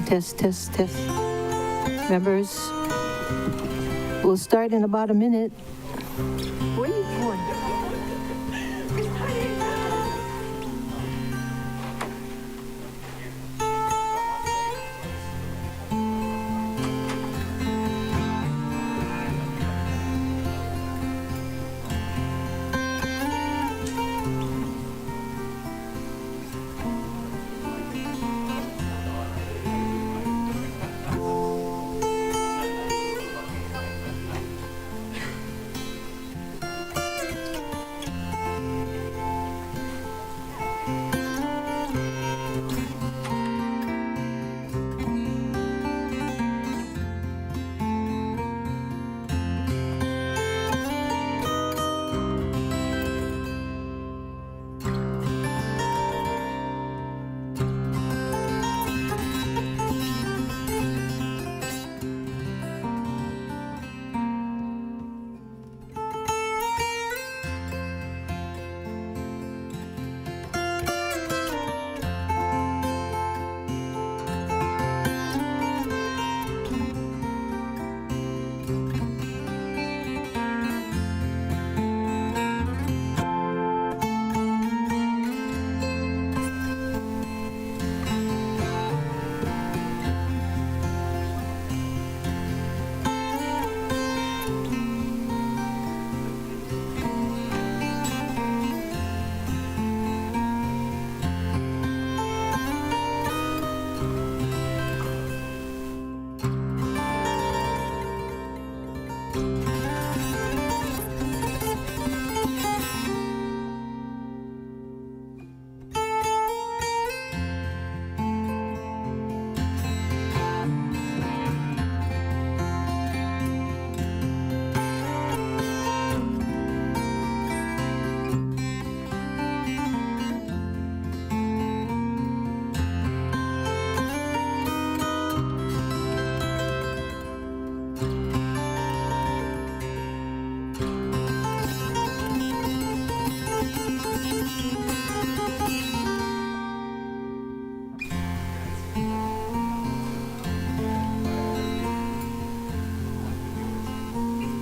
Test, test, test. Members, we'll start in about a minute. Where are you going?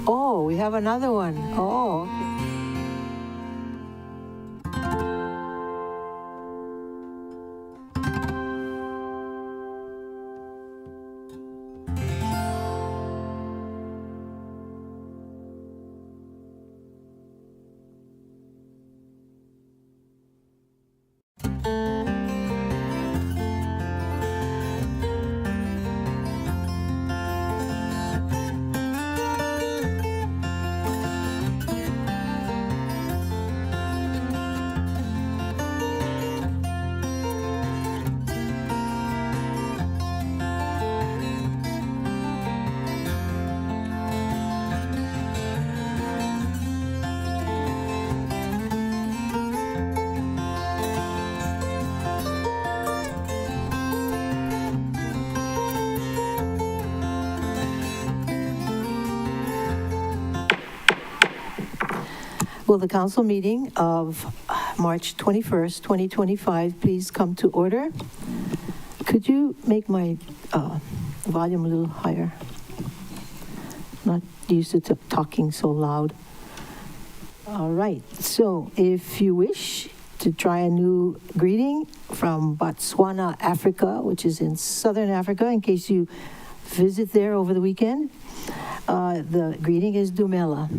Oh, we have another one. Oh, okay. Will the council meeting of March 21st, 2025 please come to order? Could you make my volume a little higher? Not used to talking so loud. All right, so if you wish to try a new greeting from Botswana, Africa, which is in southern Africa, in case you visit there over the weekend, the greeting is Dumela.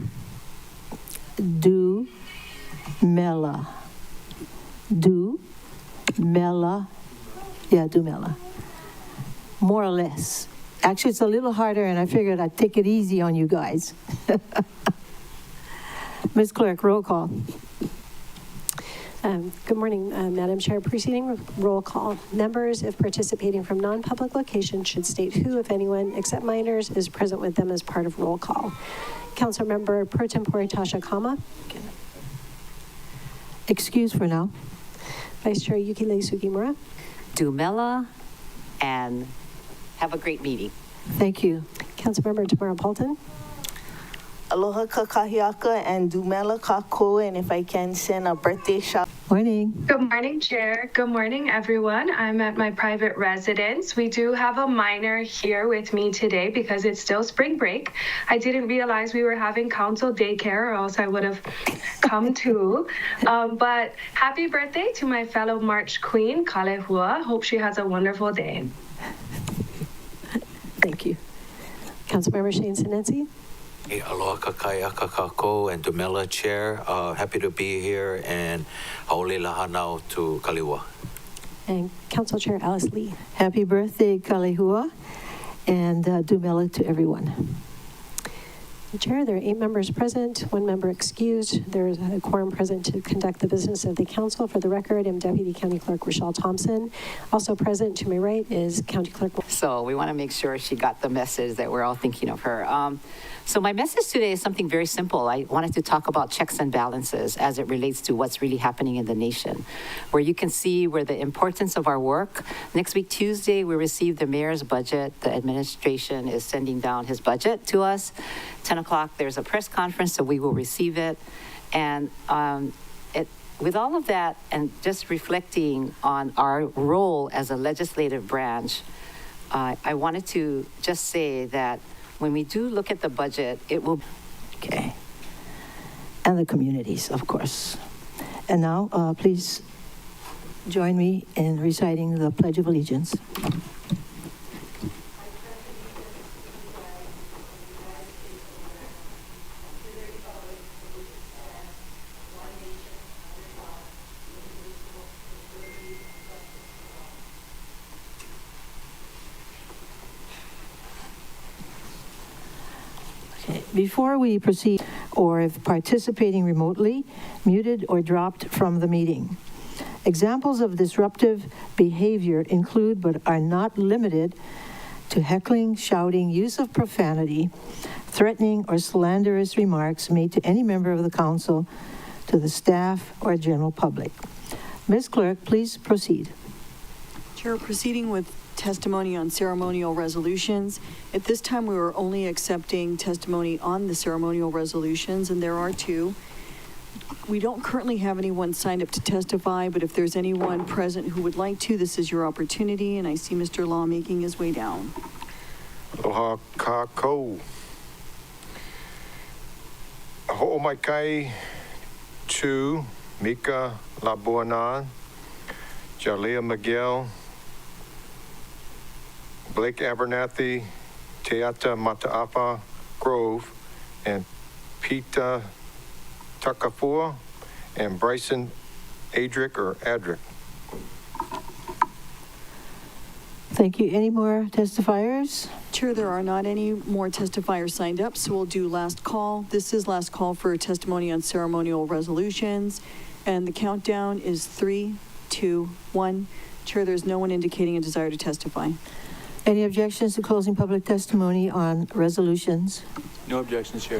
Dumela. Dumela. Yeah, Dumela. More or less. Actually, it's a little harder, and I figured I'd take it easy on you guys. Ms. Clerk, roll call. Good morning, Madam Chair. Proceeding roll call. Members, if participating from non-public locations, should state who, if anyone, except minors, is present with them as part of roll call. Council Member Pro Tempore Tasha Kama. Excuse for now. Vice Chair Yukile Sugimura. Dumela, and have a great meeting. Thank you. Councilmember Tamara Paulton. Aloha kakahiaka and dumela kako, and if I can send a birthday shout. Morning. Good morning, Chair. Good morning, everyone. I'm at my private residence. We do have a minor here with me today because it's still spring break. I didn't realize we were having council daycare, or else I would have come too. But happy birthday to my fellow March Queen, Kalehua. Hope she has a wonderful day. Thank you. Councilmember Shane Sinensi. Hey, aloha kakaiaka kako and Dumela Chair. Happy to be here and haole lahanau to Kaliwa. And Council Chair Alice Lee. Happy birthday, Kalehua, and dumela to everyone. Chair, there are 8 members present, 1 member excused. There is a quorum present to conduct the business of the council. For the record, I'm Deputy County Clerk Rochelle Thompson. Also present to my right is County Clerk. So we want to make sure she got the message that we're all thinking of her. So my message today is something very simple. I wanted to talk about checks and balances as it relates to what's really happening in the nation, where you can see where the importance of our work. Next week, Tuesday, we receive the mayor's budget. The administration is sending down his budget to us. 10 o'clock, there's a press conference, so we will receive it. And with all of that and just reflecting on our role as a legislative branch, I wanted to just say that when we do look at the budget, it will... Okay. And the communities, of course. And now, please join me in reciting the Pledge of Allegiance. Before we proceed, or if participating remotely, muted or dropped from the meeting. Examples of disruptive behavior include, but are not limited to heckling, shouting, use of profanity, threatening, or slanderous remarks made to any member of the council, to the staff, or general public. Ms. Clerk, please proceed. Chair, proceeding with testimony on ceremonial resolutions. At this time, we were only accepting testimony on the ceremonial resolutions, and there are 2. We don't currently have anyone signed up to testify, but if there's anyone present who would like to, this is your opportunity, and I see Mr. Law making his way down. Aloha kako. Ho'omaikai to Mika Labuana, Jalea Miguel, Blake Abernathy, Teata Mata'apa Grove, and Pita Takafua, and Bryson Adric. Thank you. Any more testifiers? Chair, there are not any more testifiers signed up, so we'll do last call. This is last call for testimony on ceremonial resolutions, and the countdown is 3, 2, 1. Chair, there's no one indicating a desire to testify. Any objections to closing public testimony on resolutions? No objections, Chair.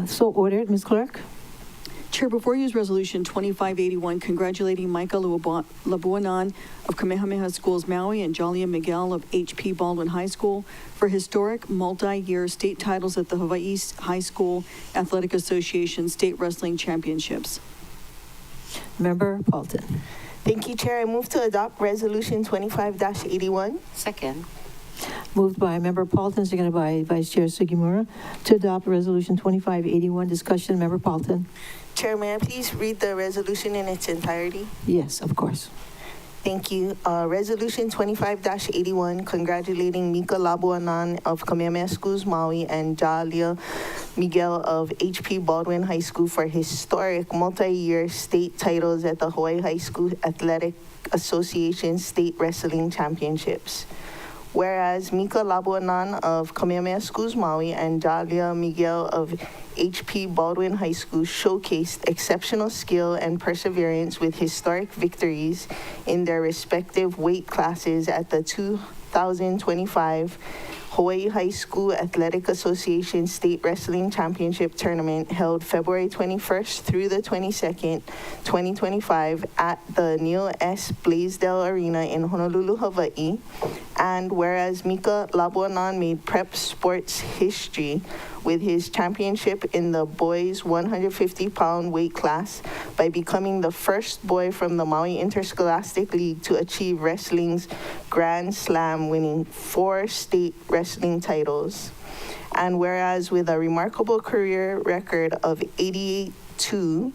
So ordered, Ms. Clerk. Chair, before you is Resolution 2581, congratulating Micah Labuanan of Kamehameha Schools Maui and Jalia Miguel of H.P. Baldwin High School for historic multi-year state titles at the Hawaii High School Athletic Association State Wrestling Championships. Member Paulton. Thank you, Chair. I move to adopt Resolution 25-81. Second. Moved by Member Paulton, seconded by Vice Chair Sugimura, to adopt Resolution 2581. Discussion, Member Paulton. Chair, may I please read the resolution in its entirety? Yes, of course. Thank you. Resolution 25-81, congratulating Mika Labuanan of Kamehameha Schools Maui and Jalia Miguel of H.P. Baldwin High School for historic multi-year state titles at the Hawaii High School Athletic Association State Wrestling Championships. Whereas Mika Labuanan of Kamehameha Schools Maui and Jalia Miguel of H.P. Baldwin High School showcased exceptional skill and perseverance with historic victories in their respective weight classes at the 2025 Hawaii High School Athletic Association State Wrestling Championship Tournament held February 21st through the 22nd, 2025 at the Neil S. Blaisdell Arena in Honolulu, Hawaii. And whereas Mika Labuanan made prep sports history with his championship in the boys 150-pound weight class by becoming the first boy from the Maui Interscholastic League to achieve wrestling's Grand Slam, winning 4 state wrestling titles. And whereas with a remarkable career record of 88-2,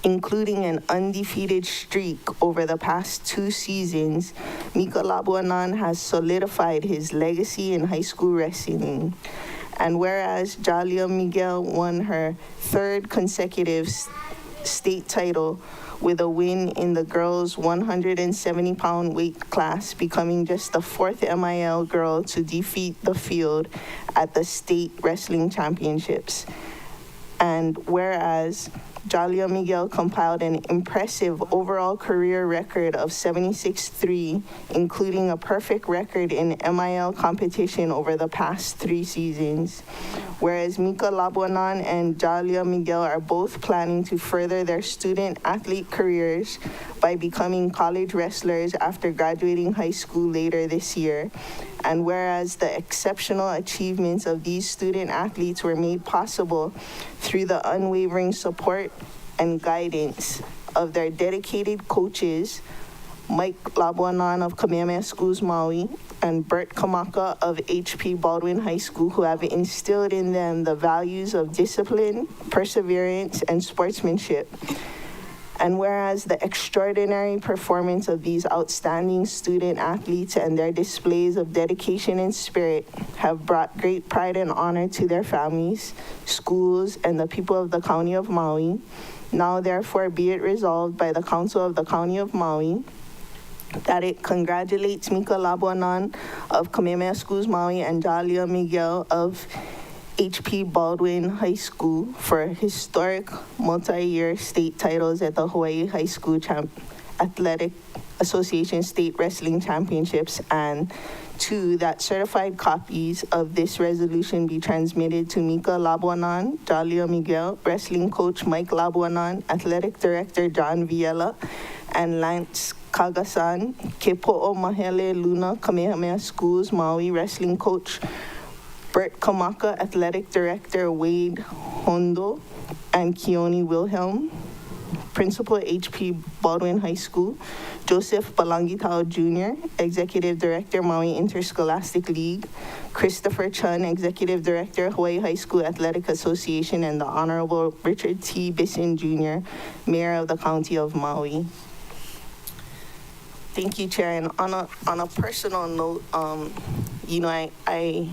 including an undefeated streak over the past 2 seasons, Mika Labuanan has solidified his legacy in high school wrestling. And whereas Jalia Miguel won her 3rd consecutive state title with a win in the girls' 170-pound weight class, becoming just the 4th MIL girl to defeat the field at the state wrestling championships. And whereas Jalia Miguel compiled an impressive overall career record of 76-3, including a perfect record in MIL competition over the past 3 seasons. Whereas Mika Labuanan and Jalia Miguel are both planning to further their student athlete careers by becoming college wrestlers after graduating high school later this year. And whereas the exceptional achievements of these student athletes were made possible through the unwavering support and guidance of their dedicated coaches, Mike Labuanan of Kamehameha Schools Maui and Bert Kamaka of HP Baldwin High School, who have instilled in them the values of discipline, perseverance, and sportsmanship. And whereas the extraordinary performance of these outstanding student athletes and their displays of dedication and spirit have brought great pride and honor to their families, schools, and the people of the County of Maui, now therefore be it resolved by the Council of the County of Maui that it congratulates Mika Labuanan of Kamehameha Schools Maui and Jalia Miguel of HP Baldwin High School for historic multi-year state titles at the Hawaii High School Athletic Association State Wrestling Championships, and 2, that certified copies of this resolution be transmitted to Mika Labuanan, Jalia Miguel, wrestling coach Mike Labuanan, athletic director John Viella, and Lance Kagasan, Kepo'o Mahele Luna, Kamehameha Schools Maui, wrestling coach Bert Kamaka, athletic director Wade Hondo, and Keone Wilhelm, principal HP Baldwin High School, Joseph Balangitao Jr., executive director Maui Interscholastic League, Christopher Chun, executive director Hawaii High School Athletic Association, and the Honorable Richard T. Bisson Jr., mayor of the County of Maui. Thank you, Chair. And on a personal note, I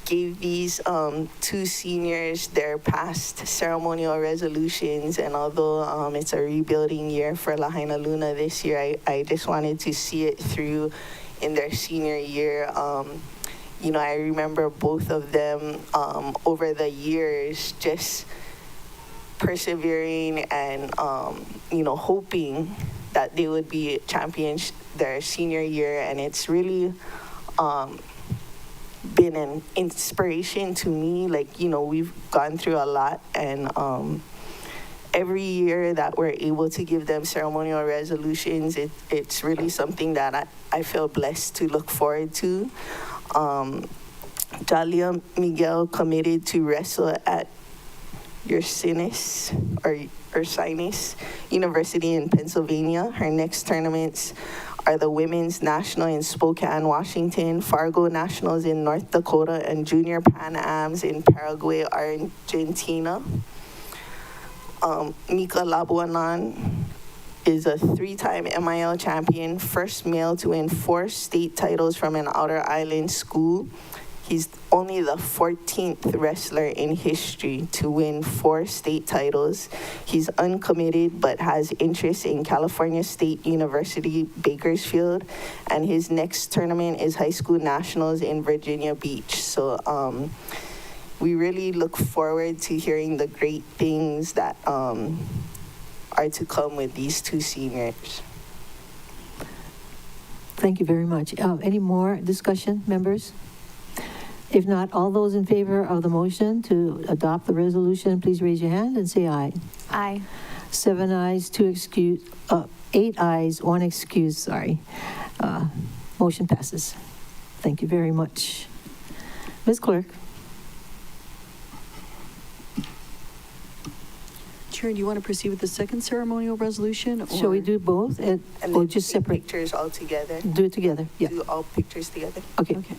gave these 2 seniors their past ceremonial resolutions, and although it's a rebuilding year for Lahaina Luna this year, I just wanted to see it through in their senior year. I remember both of them over the years just persevering and hoping that they would be champions their senior year, and it's really been an inspiration to me. We've gone through a lot, and every year that we're able to give them ceremonial resolutions, it's really something that I feel blessed to look forward to. Jalia Miguel committed to wrestle at Ursinus University in Pennsylvania. Her next tournaments are the Women's National in Spokane, Washington, Fargo Nationals in North Dakota, and Junior Pan Ams in Paraguay, Argentina. Mika Labuanan is a 3-time MIL champion, first male to win 4 state titles from an outer island school. He's only the 14th wrestler in history to win 4 state titles. He's uncommitted but has interest in California State University, Bakersfield, and his next tournament is High School Nationals in Virginia Beach. So we really look forward to hearing the great things that are to come with these 2 seniors. Thank you very much. Any more discussion, members? If not, all those in favor of the motion to adopt the resolution, please raise your hand and say aye. Aye. 7 ayes, 8 ayes, 1 excuse, sorry. Motion passes. Thank you very much. Ms. Clerk? Chair, do you want to proceed with the second ceremonial resolution? Shall we or- do both, And or then just take separate? pictures all together. Do it together, yeah. Do all pictures together. Okay. Okay.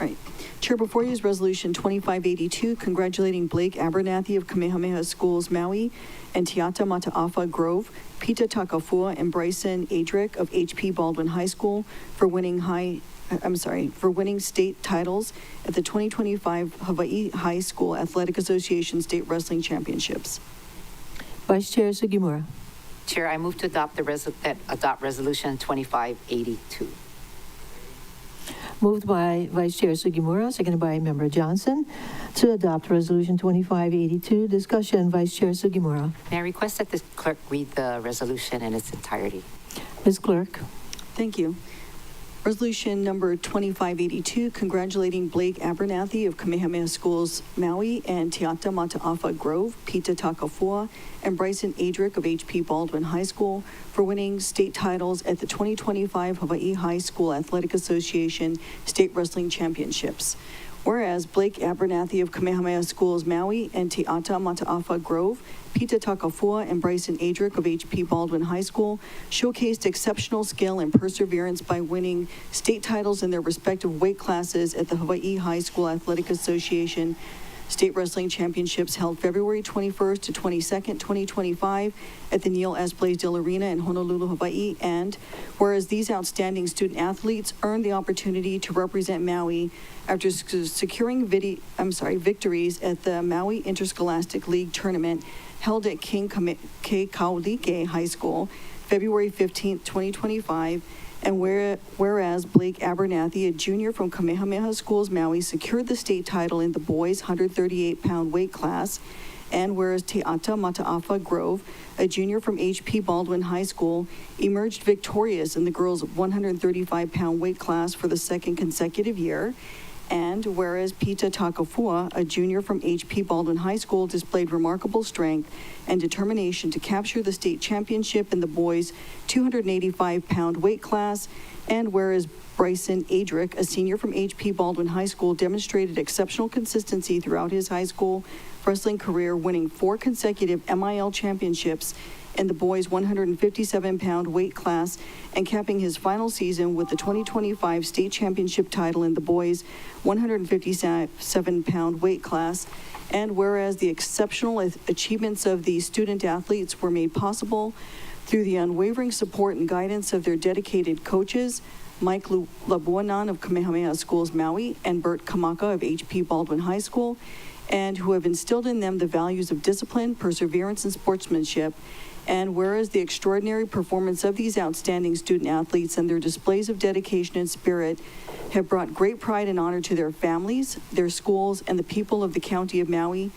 All right. Chair, before you is Resolution 2582, congratulating Blake Abernathy of Kamehameha Schools, Maui, and Teata Mataafa Grove, Pita Takafua, and Bryson Adrick of HP Baldwin High School for winning state titles at the 2025 Hawaii High School Athletic Association State Wrestling Championships. Vice Chair Sugimura. Chair, I move to adopt adopt Resolution 2582. Moved by Vice Chair Sugimura, seconded by Member Johnson, to adopt Resolution 2582. Discussion, Vice Chair Sugimura. May I request that the clerk read the resolution in its entirety? Ms. Clerk? Thank you. Resolution number 2582, congratulating Blake Abernathy of Kamehameha Schools, Maui, and Teata Mataafa Grove, Pita Takafua, and Bryson Adrick of HP Baldwin High School for winning state titles at the 2025 Hawaii High School Athletic Association State Wrestling Championships. Whereas Blake Abernathy of Kamehameha Schools, Maui, and Teata Mataafa Grove, Pita Takafua, and Bryson Adrick of HP Baldwin High School showcased exceptional skill and perseverance by winning state titles in their respective weight classes at the Hawaii High School Athletic Association State Wrestling Championships held February 21st to 22nd, 2025 at the Neil S. Blaisdell Arena in Honolulu, Hawaii. And whereas these outstanding student athletes earned the opportunity to represent Maui after securing victories at the Maui Interscholastic League Tournament held at King Kaulike High School, February 15th, 2025, and whereas Blake Abernathy, a junior from Kamehameha Schools, Maui, secured the state title in the boys' 138-pound weight class, and whereas Teata Mataafa Grove, a junior from HP Baldwin High School, emerged victorious in the girls' 135-pound weight class for the second consecutive year, and whereas Pita Takafua, a junior from HP Baldwin High School, displayed remarkable strength and determination to capture the state championship in the boys' 285-pound weight class, and whereas Bryson Adrick, a senior from HP Baldwin High School, demonstrated exceptional consistency throughout his high school wrestling career, winning 4 consecutive MIL championships in the boys' 157-pound weight class and capping his final season with the 2025 state championship title in the boys' 157-pound weight class. And whereas the exceptional achievements of these student athletes were made possible through the unwavering support and guidance of their dedicated coaches, Mike Labuanan of Kamehameha Schools, Maui, and Bert Kamaka of HP Baldwin High School, and who have instilled in them the values of discipline, perseverance, and sportsmanship. And whereas the extraordinary performance of these outstanding student athletes and their displays of dedication and spirit have brought great pride and honor to their families, their schools, and the people of the County of Maui,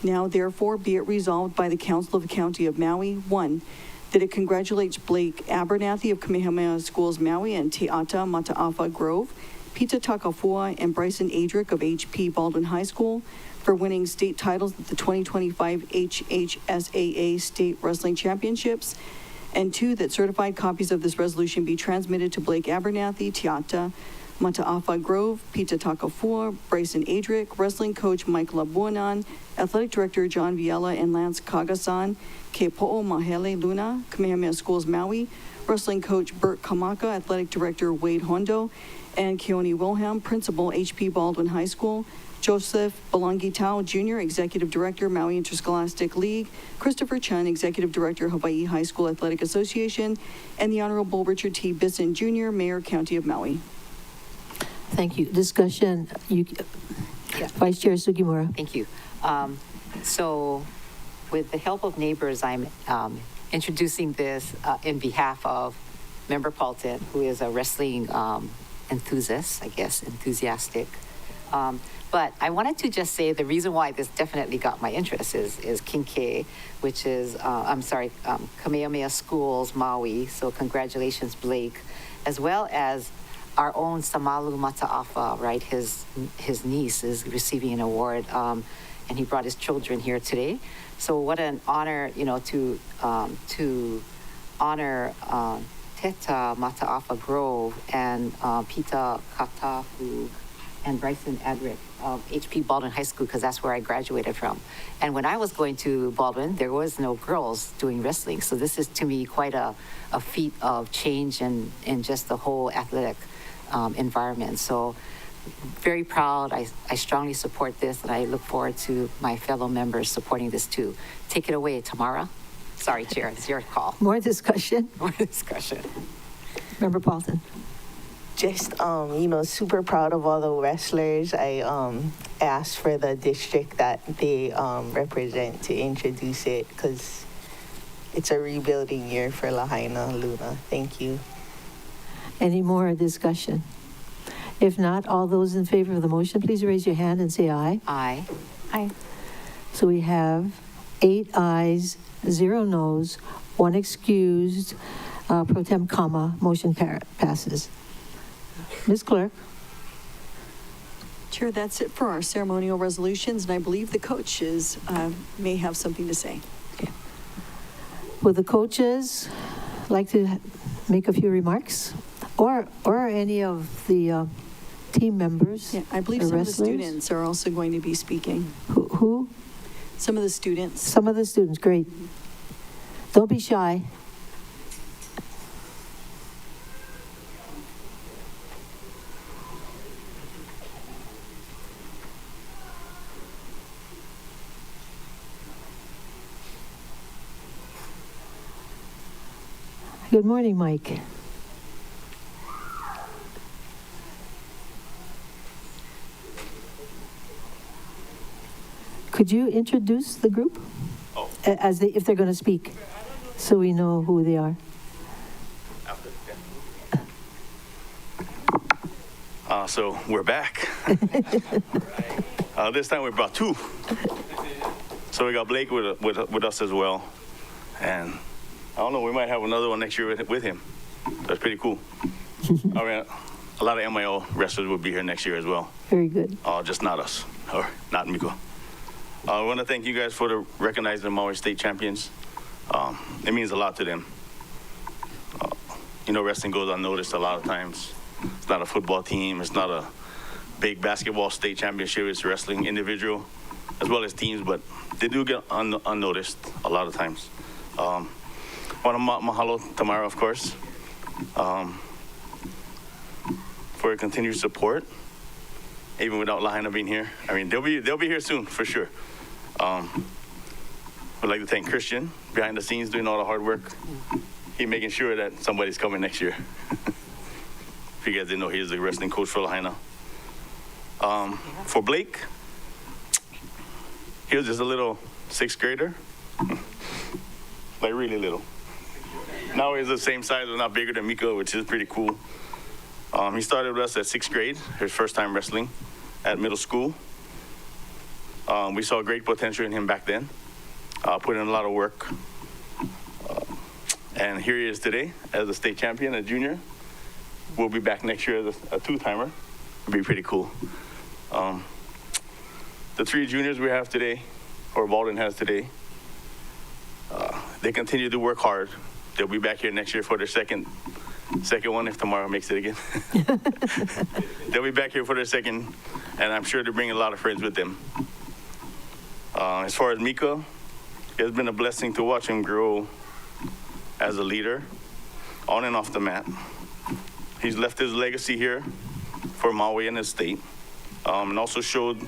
now therefore be it resolved by the Council of the County of Maui, 1, that it congratulates Blake Abernathy of Kamehameha Schools, Maui, and Teata Mataafa Grove, Pita Takafua, and Bryson Adrick of HP Baldwin High School for winning state titles at the 2025 HHSAA State Wrestling Championships, and 2, that certified copies of this resolution be transmitted to Blake Abernathy, Teata Mataafa Grove, Pita Takafua, Bryson Adrick, wrestling coach Mike Labuanan, athletic director John Viella and Lance Kagasan, Kepo'o Mahele Luna, Kamehameha Schools, Maui, wrestling coach Bert Kamaka, athletic director Wade Hondo, and Keone Wilhelm, principal, HP Baldwin High School, Joseph Belangi Tao Jr., Executive Director, Maui Interscholastic League, Christopher Chun, Executive Director, Hawaii High School Athletic Association, and the Honorable Richard T. Bisson Jr., Mayor, County of Maui. Thank you. Discussion, Vice Chair Sugimura. Thank you. So with the help of neighbors, I'm introducing this in behalf of Member Paulton, who is a wrestling enthusiast, enthusiastic. But I wanted to just say the reason why this definitely got my interest is Kinke, which is, Kamehameha Schools, Maui. So congratulations, Blake, as well as our own Samalu Mataafa, right? His niece is receiving an award. and he brought his children here today. So what an honor, to honor Teta Mataafa Grove and Pita Katafu and Bryson Edrick of HP Baldwin High School, because that's where I graduated from. And when I was going to Baldwin, there was no girls doing wrestling. So this is, to me, quite a feat of change in just the whole athletic environment. So very proud. I strongly support this, and I look forward to my fellow members supporting this too. Take it away, Tamara. Sorry, Chair, it's your call. More discussion? More discussion. Member Paulson. Just, super proud of all the wrestlers. I asked for the district that they represent to introduce it because it's a rebuilding year for Lahaina Luna. Thank you. Any more discussion? If not, all those in favor of the motion, please raise your hand and say aye. Aye. Aye. So we have 8 ayes, 0 noes, 1 excused, pro tem comma, motion passes. Ms. Clerk? Chair, that's it for our ceremonial resolutions, and I believe the coaches may have something to say. Okay. Would the coaches like to make a few remarks? Or any of the team members? Yeah, I believe or some of the wrestlers? students are also going to be speaking. Who? Some of the students. Some of the students, great. Don't be shy. Good morning, Mike. Could you introduce the group? If they're going to speak, so we know who they are. So we're back. This time we brought 2. So we got Blake with us as well. And I don't know, we might have another one next year with him. That's pretty cool. I mean, a lot of MIO wrestlers will be here next year as well. Very good. Just not us, or not Miko. I want to thank you guys for recognizing the Maui State champions. It means a lot to them. Wrestling goes unnoticed a lot of times. It's not a football team. It's not a big basketball state championship. It's wrestling individual as well as teams, but they do get unnoticed a lot of times. Want to mahalo Tamara, of course, for your continued support, even without Lahaina being here. I mean, they'll be here soon for sure. I'd like to thank Christian behind the scenes doing all the hard work. He making sure that somebody's coming next year. If you guys didn't know, he's the wrestling coach for Lahaina. For Blake, he was just a little 6th grader, like really little. Now he's the same size, but not bigger than Miko, which is pretty cool. He started with us at 6th grade, his first time wrestling at middle school. We saw great potential in him back then, put in a lot of work. And here he is today as a state champion, a junior. We'll be back next year as a 2-timer. It'll be pretty cool. The 3 juniors we have today, or Baldwin has today, they continue to work hard. They'll be back here next year for their second one if tomorrow makes it again. They'll be back here for their second, and I'm sure they're bringing a lot of friends with them. As far as Mika, it's been a blessing to watch him grow as a leader on and off the mat. He's left his legacy here for Maui and his state, and also showed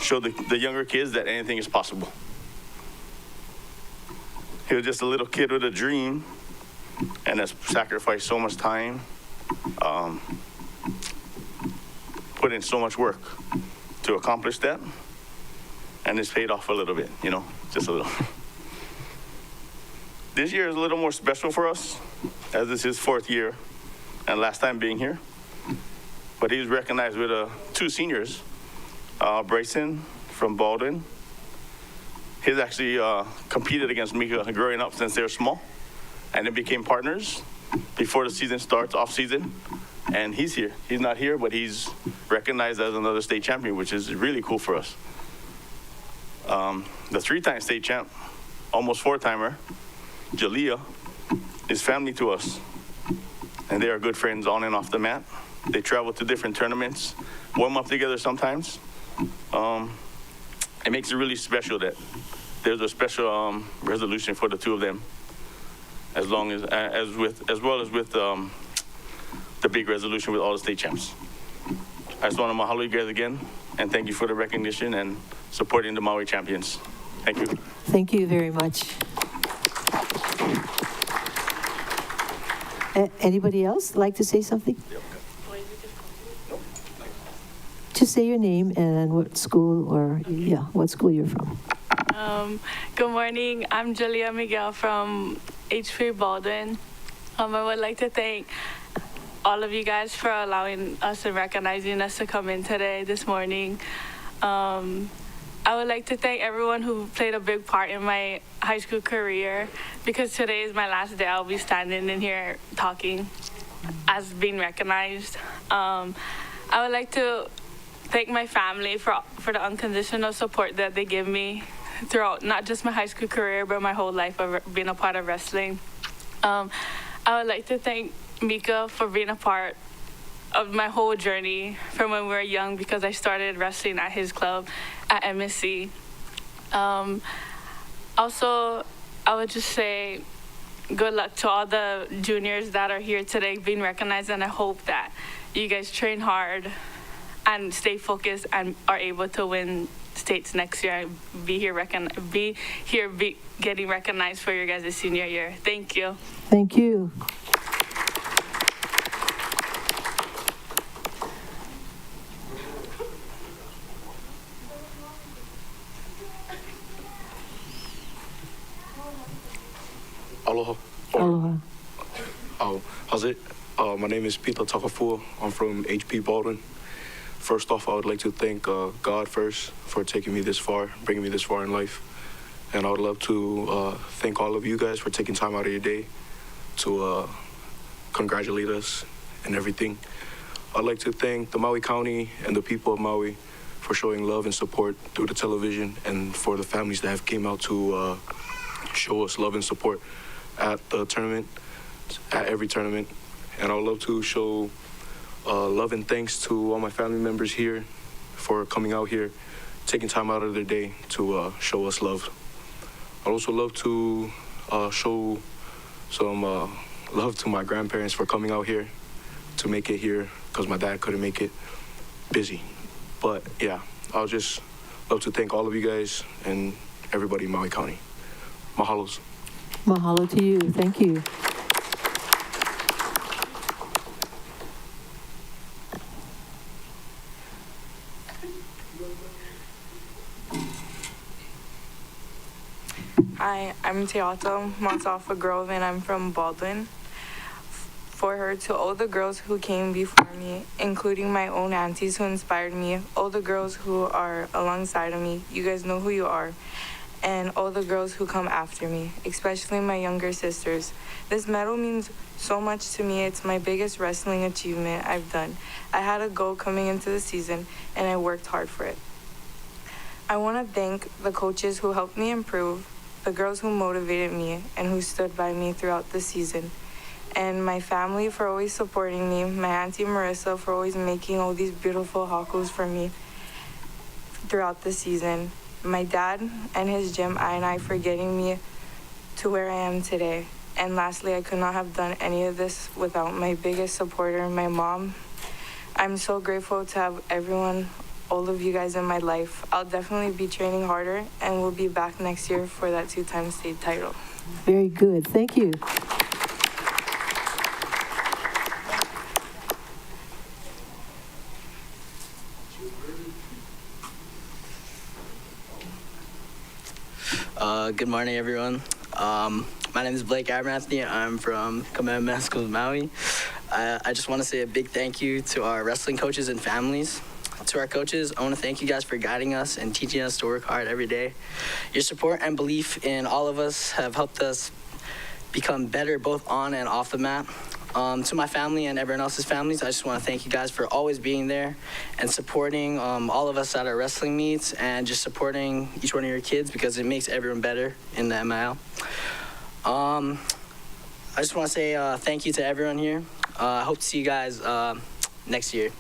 the younger kids that anything is possible. He was just a little kid with a dream and has sacrificed so much time, put in so much work to accomplish that, and it's paid off a little bit, just a little. This year is a little more special for us, as this is his 4th year and last time being here. But he's recognized with 2 seniors, Bryson from Baldwin. He's actually competed against Mika growing up since they were small, and then became partners before the season starts, off season. And he's here. He's not here, but he's recognized as another state champion, which is really cool for us. The 3-time state champ, almost 4-timer, Jalea, is family to us. And they are good friends on and off the mat. They travel to different tournaments, warm up together sometimes. It makes it really special that there's a special resolution for the two of them, as well as with the big resolution with all the state champs. I just want to mahalo you guys again, and thank you for the recognition and supporting the Maui champions. Thank you. Thank you very much. Anybody else like to say something? Just say your name and what school what school you're from. Good morning. I'm Jalea Miguel from HP Baldwin. I would like to thank all of you guys for allowing us and recognizing us to come in this morning. I would like to thank everyone who played a big part in my high school career, because today is my last day. I'll be standing in here talking as being recognized. I would like to thank my family for the unconditional support that they give me throughout not just my high school career, but my whole life of being a part of wrestling. I would like to thank Mika for being a part of my whole journey from when we were young, because I started wrestling at his club at MSC. Also, I would just say good luck to all the juniors that are here today being recognized, and I hope that you guys train hard and stay focused and are able to win states next year and be here getting recognized for your guys' senior year. Thank you. Thank you. Aloha. Aloha. How's it? My name is Peter Takafua. I'm from HP Baldwin. First off, I would like to thank God first for taking me this far, bringing me this far in life. And I would love to thank all of you guys for taking time out of your day to congratulate us and everything. I'd like to thank the Maui County and the people of Maui for showing love and support through the television, and for the families that have came out to show us love and support at the tournament, at every tournament. And I would love to show love and thanks to all my family members here for coming out here, taking time out of their day to show us love. I'd also love to show some love to my grandparents for coming out here to make it here, because my dad couldn't make it, busy. But yeah, I'll just love to thank all of you guys and everybody in Maui County. Mahalos. Mahalo to you. Thank you. Hi, I'm Teato Monsalfa Grove, and I'm from Baldwin. For her, to all the girls who came before me, including my own aunties who inspired me, all the girls who are alongside of me, you guys know who you are, and all the girls who come after me, especially my younger sisters. This medal means so much to me. It's my biggest wrestling achievement I've done. I had a goal coming into the season, and I worked hard for it. I want to thank the coaches who helped me improve, the girls who motivated me and who stood by me throughout the season, and my family for always supporting me, my auntie Marissa for always making all these beautiful hakus for me throughout the season, my dad and his gym, I for getting me to where I am today. And lastly, I could not have done any of this without my biggest supporter, my mom. I'm so grateful to have everyone, all of you guys in my life. I'll definitely be training harder, and we'll be back next year for that 2-time state title. Very good. Thank you. Good morning, everyone. My name is Blake Abernathy. I'm from Kamehameha Schools, Maui. I just want to say a big thank you to our wrestling coaches and families. To our coaches, I want to thank you guys for guiding us and teaching us to work hard every day. Your support and belief in all of us have helped us become better both on and off the mat. To my family and everyone else's families, I just want to thank you guys for always being there and supporting all of us at our wrestling meets and just supporting each one of your kids because it makes everyone better in the MIL. I just want to say thank you to everyone here. I hope to see you guys next year.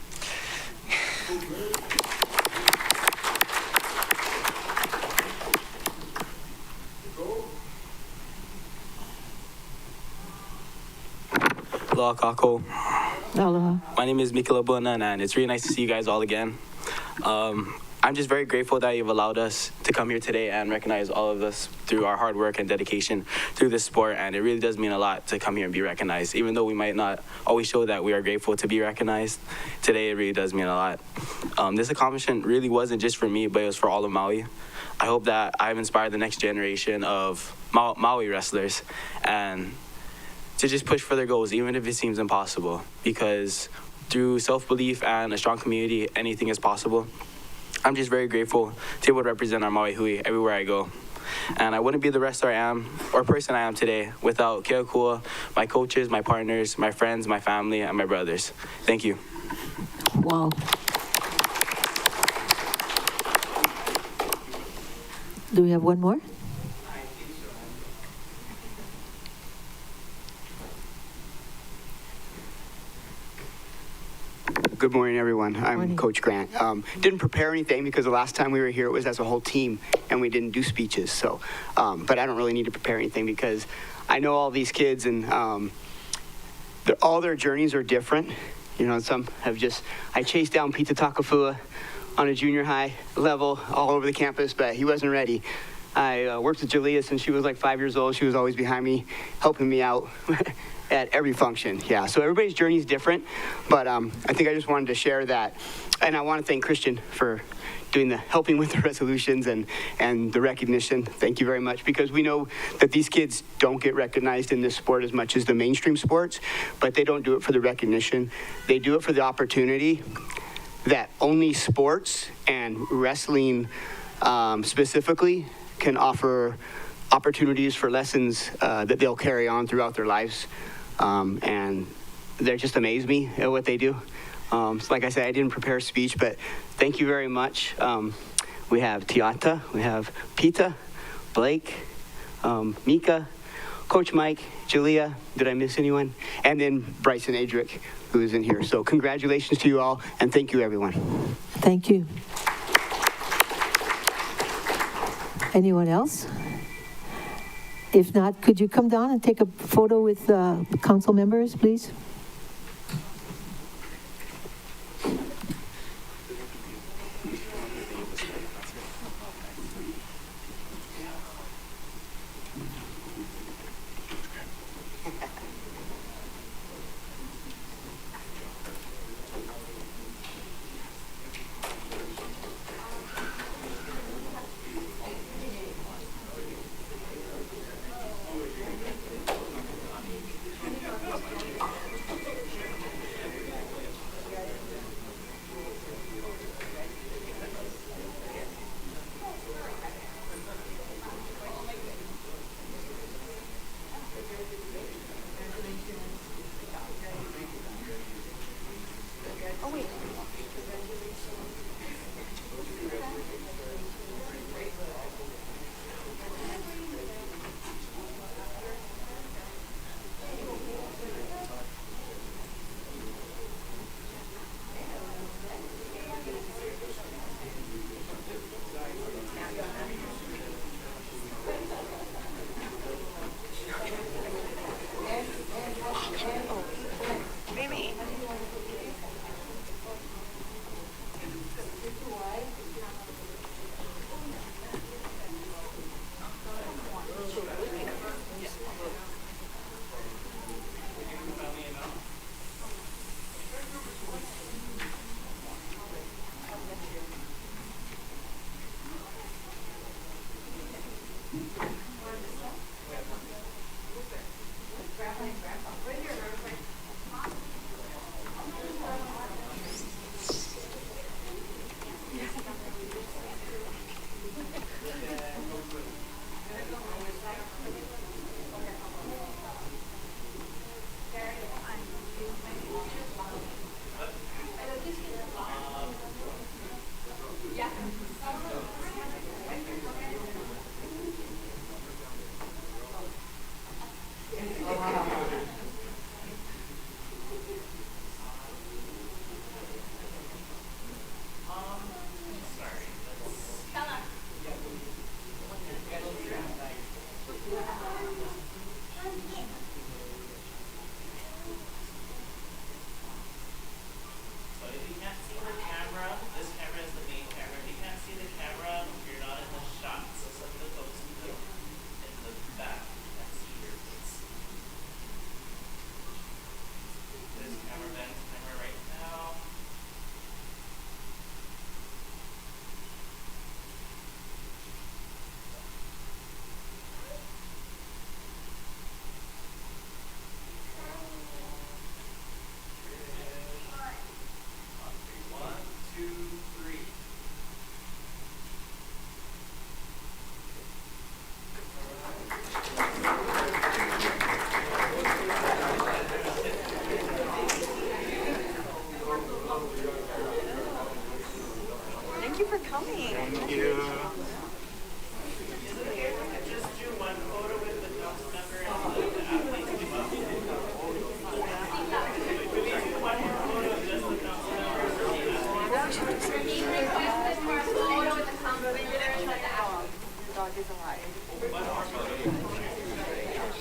Aloha kako. Aloha. My name is Mikila Bunan, and it's really nice to see you guys all again. I'm just very grateful that you've allowed us to come here today and recognize all of us through our hard work and dedication through this sport, and it really does mean a lot to come here and be recognized. Even though we might not always show that we are grateful to be recognized, today it really does mean a lot. This accomplishment really wasn't just for me, but it was for all of Maui. I hope that I've inspired the next generation of Maui wrestlers and to just push for their goals, even if it seems impossible, because through self-belief and a strong community, anything is possible. I'm just very grateful to be able to represent our Maui hui everywhere I go. And I wouldn't be the wrestler I am, or person I am today, without Keakua, my coaches, my partners, my friends, my family, and my brothers. Thank you. Wow. Do we have one more? Good morning, everyone. I'm Morning. Coach Grant. Didn't prepare anything because the last time we were here, it was as a whole team, and we didn't do speeches. So, but I don't really need to prepare anything because I know all these kids, and all their journeys are different. You know, some have I chased down Pita Takafua on a junior high level all over the campus, but he wasn't ready. I worked with Jalea since she was like 5 years old. She was always behind me, helping me out. At every function, yeah. So everybody's journey is different, but I think I just wanted to share that, and I want to thank Christian for helping with the resolutions and the recognition. Thank you very much, because we know that these kids don't get recognized in this sport as much as the mainstream sports, but they don't do it for the recognition. They do it for the opportunity that only sports and wrestling specifically can offer opportunities for lessons that they'll carry on throughout their lives. And they just amaze me at what they do. So like I said, I didn't prepare a speech, but thank you very much. We have Tiata, we have Pita, Blake, Mika, Coach Mike, Jalea, did I miss anyone? And then Bryson Adrick, who is in here. So congratulations to you all, and thank you, everyone. Thank you. Anyone else? If not, could you come down and take a photo with council members, please?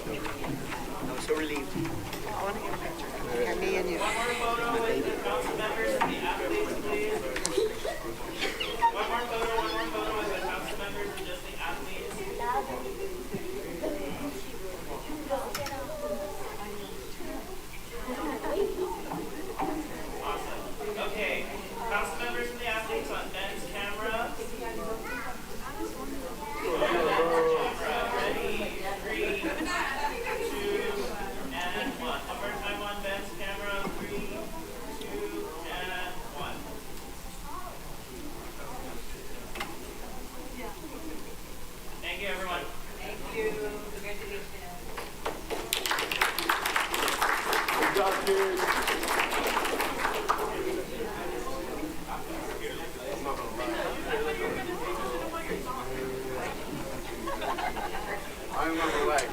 I'm so relieved. Me and you. Okay, council members and the athletes on Ben's camera. Ready, 3, 2, and 1. One more time on Ben's camera. 3, 2, and 1. Thank you, everyone. Thank you. Congratulations. Good job, kids. I'm on the way.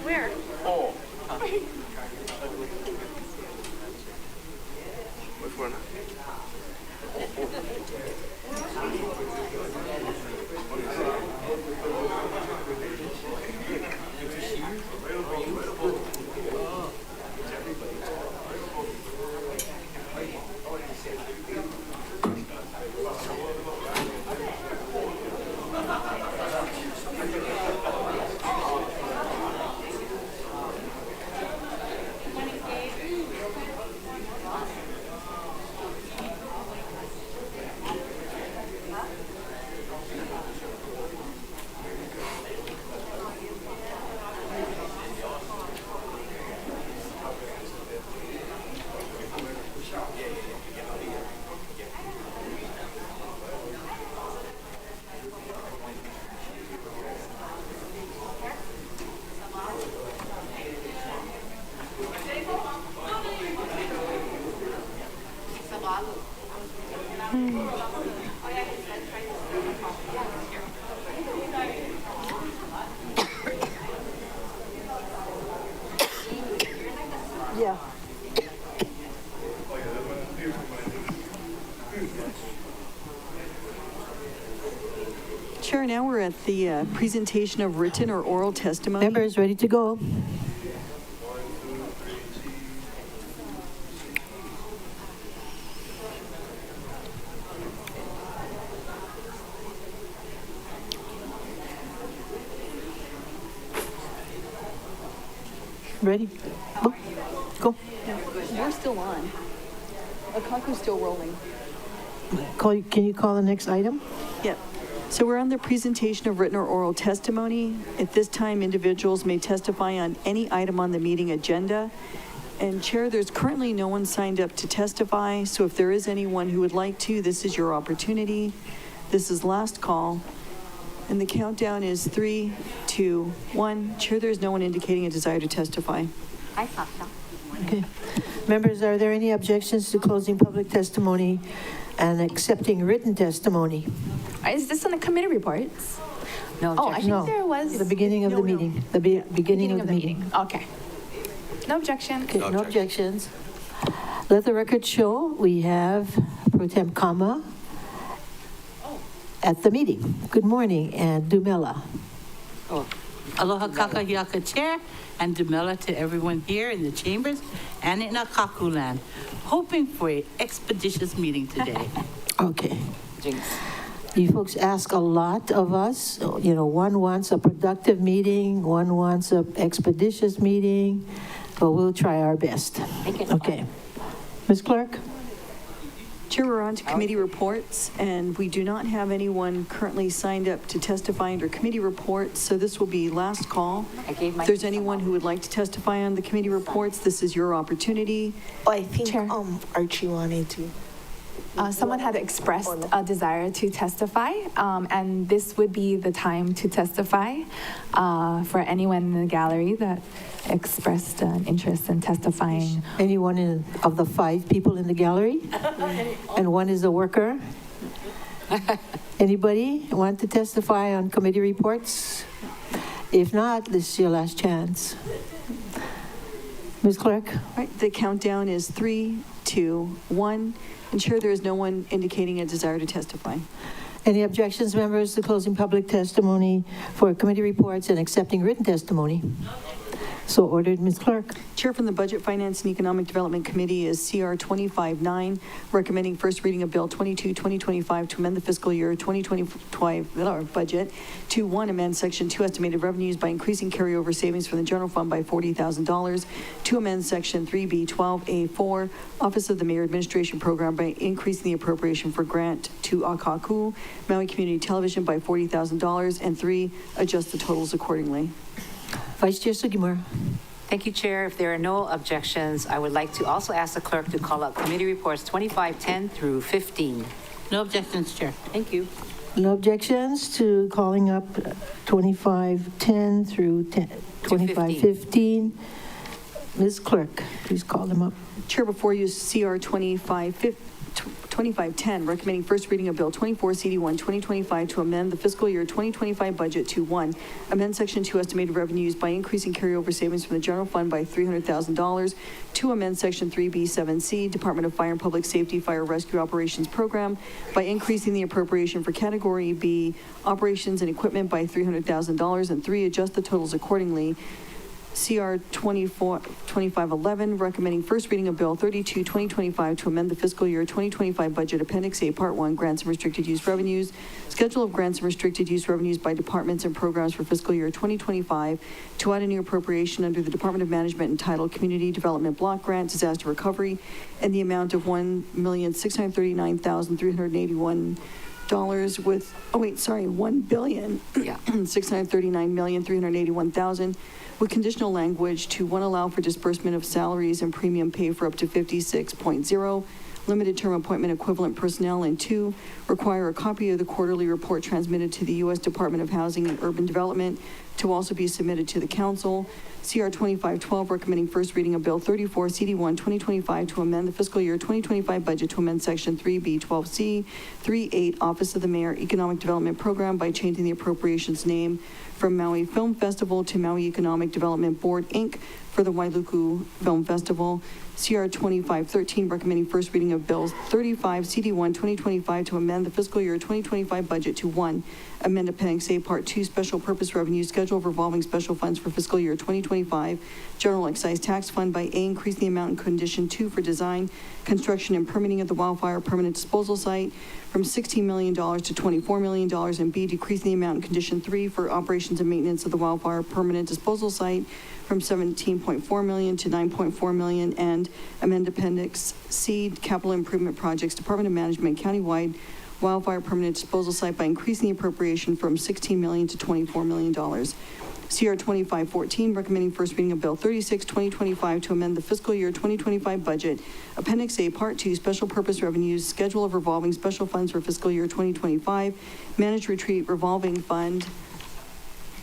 Where? Oh. Which one? Yeah. Chair, now we're at the presentation of written or oral testimony. Members, ready to go? Ready? Go. Go. We're still on. Akaku's still rolling. Can you call the next item? Yep. So we're on the presentation of written or oral testimony. At this time, individuals may testify on any item on the meeting agenda. And Chair, there's currently no one signed up to testify, so if there is anyone who would like to, this is your opportunity. This is last call. And the countdown is 3, 2, 1. Chair, there's no one indicating a desire to testify. Okay. Members, are there any objections to closing public testimony and accepting written testimony? Is this on the committee reports? No Oh, I objection. think there was. The beginning of the meeting. The beginning of the meeting. Okay. No objection. Okay, no objections. Let the record show we have Pro Tem Kama at the meeting. Good morning, and Dumela. Oh, aloha kakahiaka chair and Dumela to everyone here in the chambers and in Akaku land. Hoping for an expeditious meeting today. Okay. You folks ask a lot of us. You know, one wants a productive meeting, one wants an expeditious meeting, but we'll try our best. Okay. Ms. Clerk? Chair, we're on to committee reports, and we do not have anyone currently signed up to testify under committee reports, so this will be last call. If there's anyone who would like to testify on the committee reports, this is your opportunity. Oh, I think Archie wanted to. Someone had expressed a desire to testify, and this would be the time to testify for anyone in the gallery that expressed an interest in testifying. Anyone of the 5 people in the gallery? And one is a worker? Anybody want to testify on committee reports? If not, this is your last chance. Ms. Clerk? All right, the countdown is 3, 2, 1. Ensure there is no one indicating a desire to testify. Any objections, members, to closing public testimony for committee reports and accepting written testimony? So ordered, Ms. Clerk. Chair from the Budget, Finance, and Economic Development Committee is CR 25-9, recommending first reading of Bill 22-2025 to amend the fiscal year 2025 budget to 1, amend Section 2 estimated revenues by increasing carryover savings from the general fund by $40,000, 2, amend Section 3B12A4, Office of the Mayor Administration Program by increasing the appropriation for grant to Akaku, Maui Community Television by $40,000, and 3, adjust the totals accordingly. Vice Chair Sugimura. Thank you, Chair. If there are no objections, I would like to also ask the clerk to call up committee reports 2510 through 15. No objections, Chair. Thank you. No objections to calling up 2510 through 2515. Ms. Clerk, please call them up. Chair, before you, CR 2510, recommending first reading of Bill 24CD1 2025 to amend the fiscal year 2025 budget to 1, amend Section 2 estimated revenues by increasing carryover savings from the general fund by $300,000, 2, amend Section 3B7C, Department of Fire and Public Safety Fire Rescue Operations Program by increasing the appropriation for Category B operations and equipment by $300,000, and 3, adjust the totals accordingly. CR 2511, recommending first reading of Bill 32-2025 to amend the fiscal year 2025 budget, Appendix A, Part 1, grants and restricted use revenues, schedule of grants and restricted use revenues by departments and programs for fiscal year 2025, to add a new appropriation under the Department of Management entitled Community Development Block Grant Disaster Recovery in the amount of $1,639,381 with, $1,639,381,000 with conditional language to 1, allow for disbursement of salaries and premium pay for up to 56.0 limited term appointment equivalent personnel, and 2, require a copy of the quarterly report transmitted to the U.S. Department of Housing and Urban Development to also be submitted to the council. CR 2512, recommending first reading of Bill 34 CD1 2025 to amend the fiscal year 2025 budget to amend Section 3B12C 38 Office of the Mayor Economic Development Program by changing the appropriations name from Maui Film Festival to Maui Economic Development Board, Inc. for the Wailuku Film Festival. CR 2513, recommending first reading of Bill 35 CD1 2025 to amend the fiscal year 2025 budget to 1, amend Appendix A Part 2 Special Purpose Revenue Schedule of Revolving Special Funds for fiscal year 2025 General Excise Tax Fund by A, increasing the amount in Condition 2 for design, construction, and permitting of the wildfire permanent disposal site from $16 million to $24 million, and B, decreasing the amount in Condition 3 for operations and maintenance of the wildfire permanent disposal site from $17.4 million to $9.4 million, and amend Appendix C Capital Improvement Projects Department of Management countywide wildfire permanent disposal site by increasing the appropriation from $16 million to $24 million. CR 2514, recommending first reading of Bill 36 2025 to amend the fiscal year 2025 budget, Appendix A Part 2 Special Purpose Revenues Schedule of Revolving Special Funds for fiscal year 2025 Managed Retreat Revolving Fund,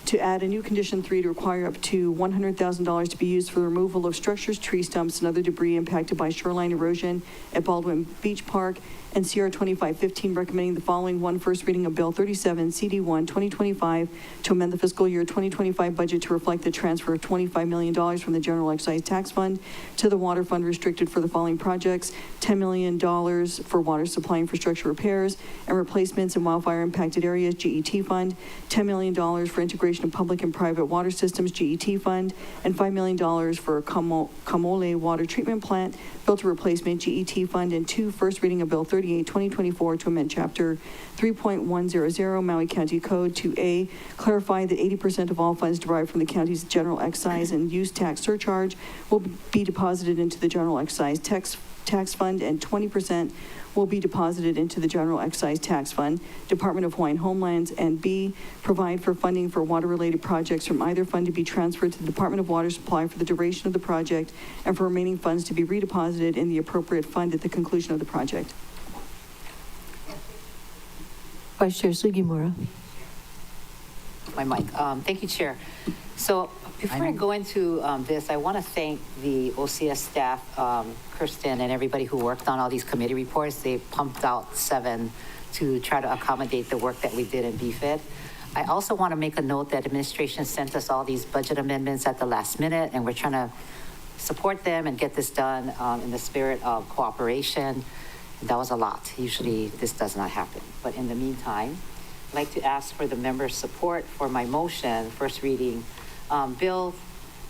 to add a new Condition 3 to require up to $100,000 to be used for the removal of structures, tree stumps, and other debris impacted by shoreline erosion at Baldwin Beach Park. And CR 2515, recommending the following: 1, first reading of Bill 37 CD1 2025 to amend the fiscal year 2025 budget to reflect the transfer of $25 million from the General Excise Tax Fund to the Water Fund restricted for the following projects: $10 million for water supply infrastructure repairs and replacements in wildfire impacted areas, GET Fund; $10 million for integration of public and private water systems, GET Fund; and $5 million for Kamole Water Treatment Plant filter replacement, GET Fund; and 2, first reading of Bill 38 2024 to amend Chapter 3.100 Maui County Code to A, clarify that 80% of all funds derived from the county's general excise and use tax surcharge will be deposited into the general excise tax fund, and 20% will be deposited into the General Excise Tax Fund, Department of Hawaiian Homelands, and B, provide for funding for water-related projects from either fund to be transferred to the Department of Water Supply for the duration of the project, and for remaining funds to be redeposited in the appropriate fund at the conclusion of the project. Vice Chair Sugimura. My mic. Thank you, Chair. So before I go into this, I want to thank the OCS staff, Kirsten, and everybody who worked on all these committee reports. They pumped out 7 to try to accommodate the work that we did in BFID. I also want to make a note that administration sent us all these budget amendments at the last minute, and we're trying to support them and get this done in the spirit of cooperation. That was a lot. Usually this does not happen. But in the meantime, I'd like to ask for the members' support for my motion, first reading, Bill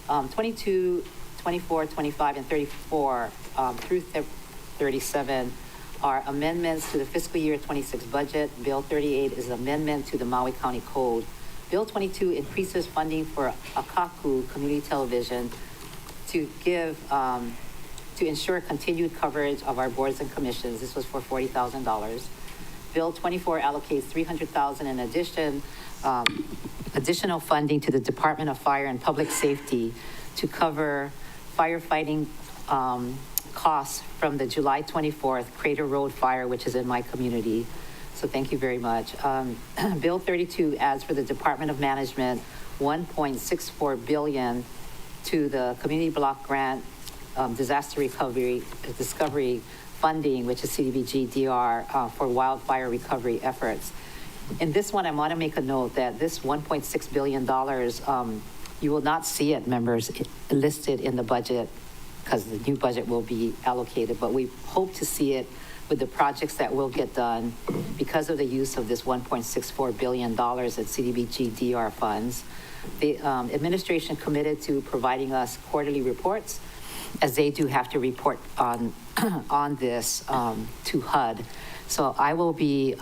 22, 24, 25, and 34 through 37 are amendments to the fiscal year 26 budget. Bill 38 is an amendment to the Maui County Code. Bill 22 increases funding for Akaku Community Television to give, to ensure continued coverage of our boards and commissions. This was for $40,000. Bill 24 allocates $300,000 in addition, additional funding to the Department of Fire and Public Safety to cover firefighting costs from the July 24th Crater Road fire, which is in my community. So thank you very much. Bill 32 adds for the Department of Management $1.64 billion to the Community Block Grant Disaster Recovery Discovery Funding, which is CDBG DR, for wildfire recovery efforts. In this one, I want to make a note that this $1.6 billion, you will not see it, members, listed in the budget because the new budget will be allocated, but we hope to see it with the projects that will get done because of the use of this $1.64 billion at CDBG DR funds. The administration committed to providing us quarterly reports, as they do have to report on this to HUD. So I will be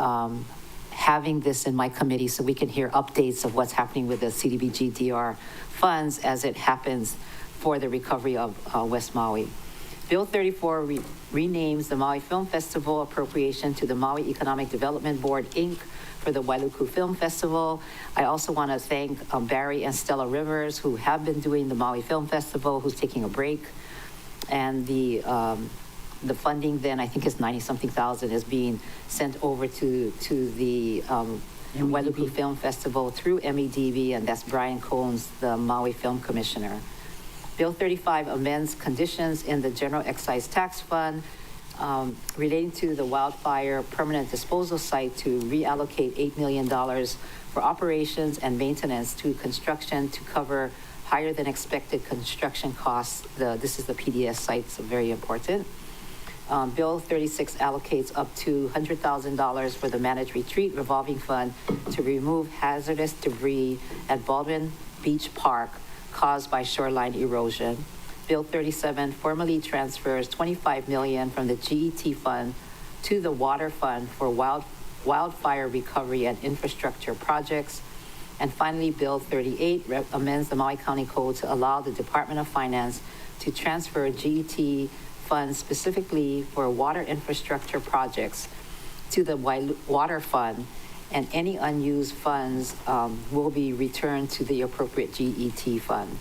having this in my committee so we can hear updates of what's happening with the CDBG DR funds as it happens for the recovery of West Maui. Bill 34 renames the Maui Film Festival appropriation to the Maui Economic Development Board, Inc. for the Wailuku Film Festival. I also want to thank Barry and Stella Rivers, who have been doing the Maui Film Festival, who's taking a break. And the funding then, I think is 90-something thousand, is being sent over to the Wailuku Film Festival through MEDB, and that's Brian Combs, the Maui Film Commissioner. Bill 35 amends conditions in the General Excise Tax Fund relating to the wildfire permanent disposal site to reallocate $8 million for operations and maintenance to construction to cover higher than expected construction costs. This is the PDS site, so very important. Bill 36 allocates up to $100,000 for the Managed Retreat Revolving Fund to remove hazardous debris at Baldwin Beach Park caused by shoreline erosion. Bill 37 formally transfers $25 million from the GET fund to the Water Fund for wildfire recovery and infrastructure projects. And finally, Bill 38 amends the Maui County Code to allow the Department of Finance to transfer GET funds specifically for water infrastructure projects to the Water Fund, and any unused funds will be returned to the appropriate GET fund.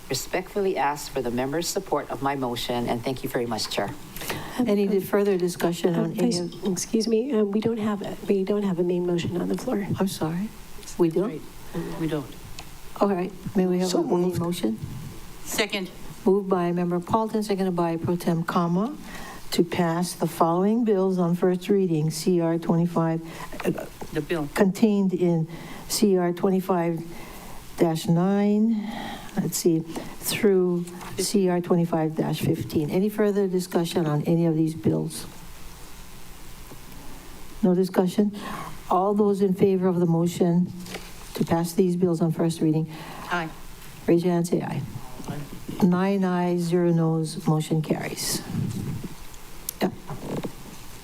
Respectfully ask for the members' support of my motion, and thank you very much, Chair. Any further discussion on any of? Excuse me, we don't have a main motion on the floor. I'm sorry, we don't? Right. We don't. All right, may we have a main motion? Second. Moved by Member Paulton, seconded by Pro Tem Kama, to pass the following bills on first reading, CR 25, the bill contained in CR 25-9, let's see, through CR 25-15. Any further discussion on any of these bills? No discussion? All those in favor of the motion to pass these bills on first reading? Aye. Raise your hand, say aye. 9 ayes, 0 noes, motion carries. Yeah.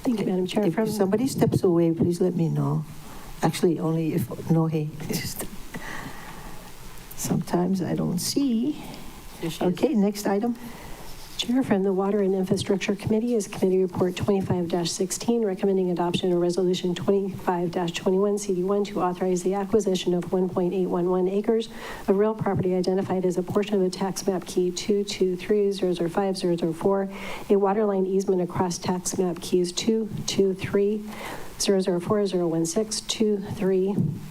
Thank you, Madam Chair. If somebody steps away, please let me know. Actually, only if, no, hey. Sometimes I don't see. Okay, next item. Chair, from the Water and Infrastructure Committee is Committee Report 25-16, recommending adoption of Resolution 25-21 CD1 to authorize the acquisition of 1.811 acres of real property identified as a portion of the tax map key 223005004, a water line easement across tax map keys 223004016,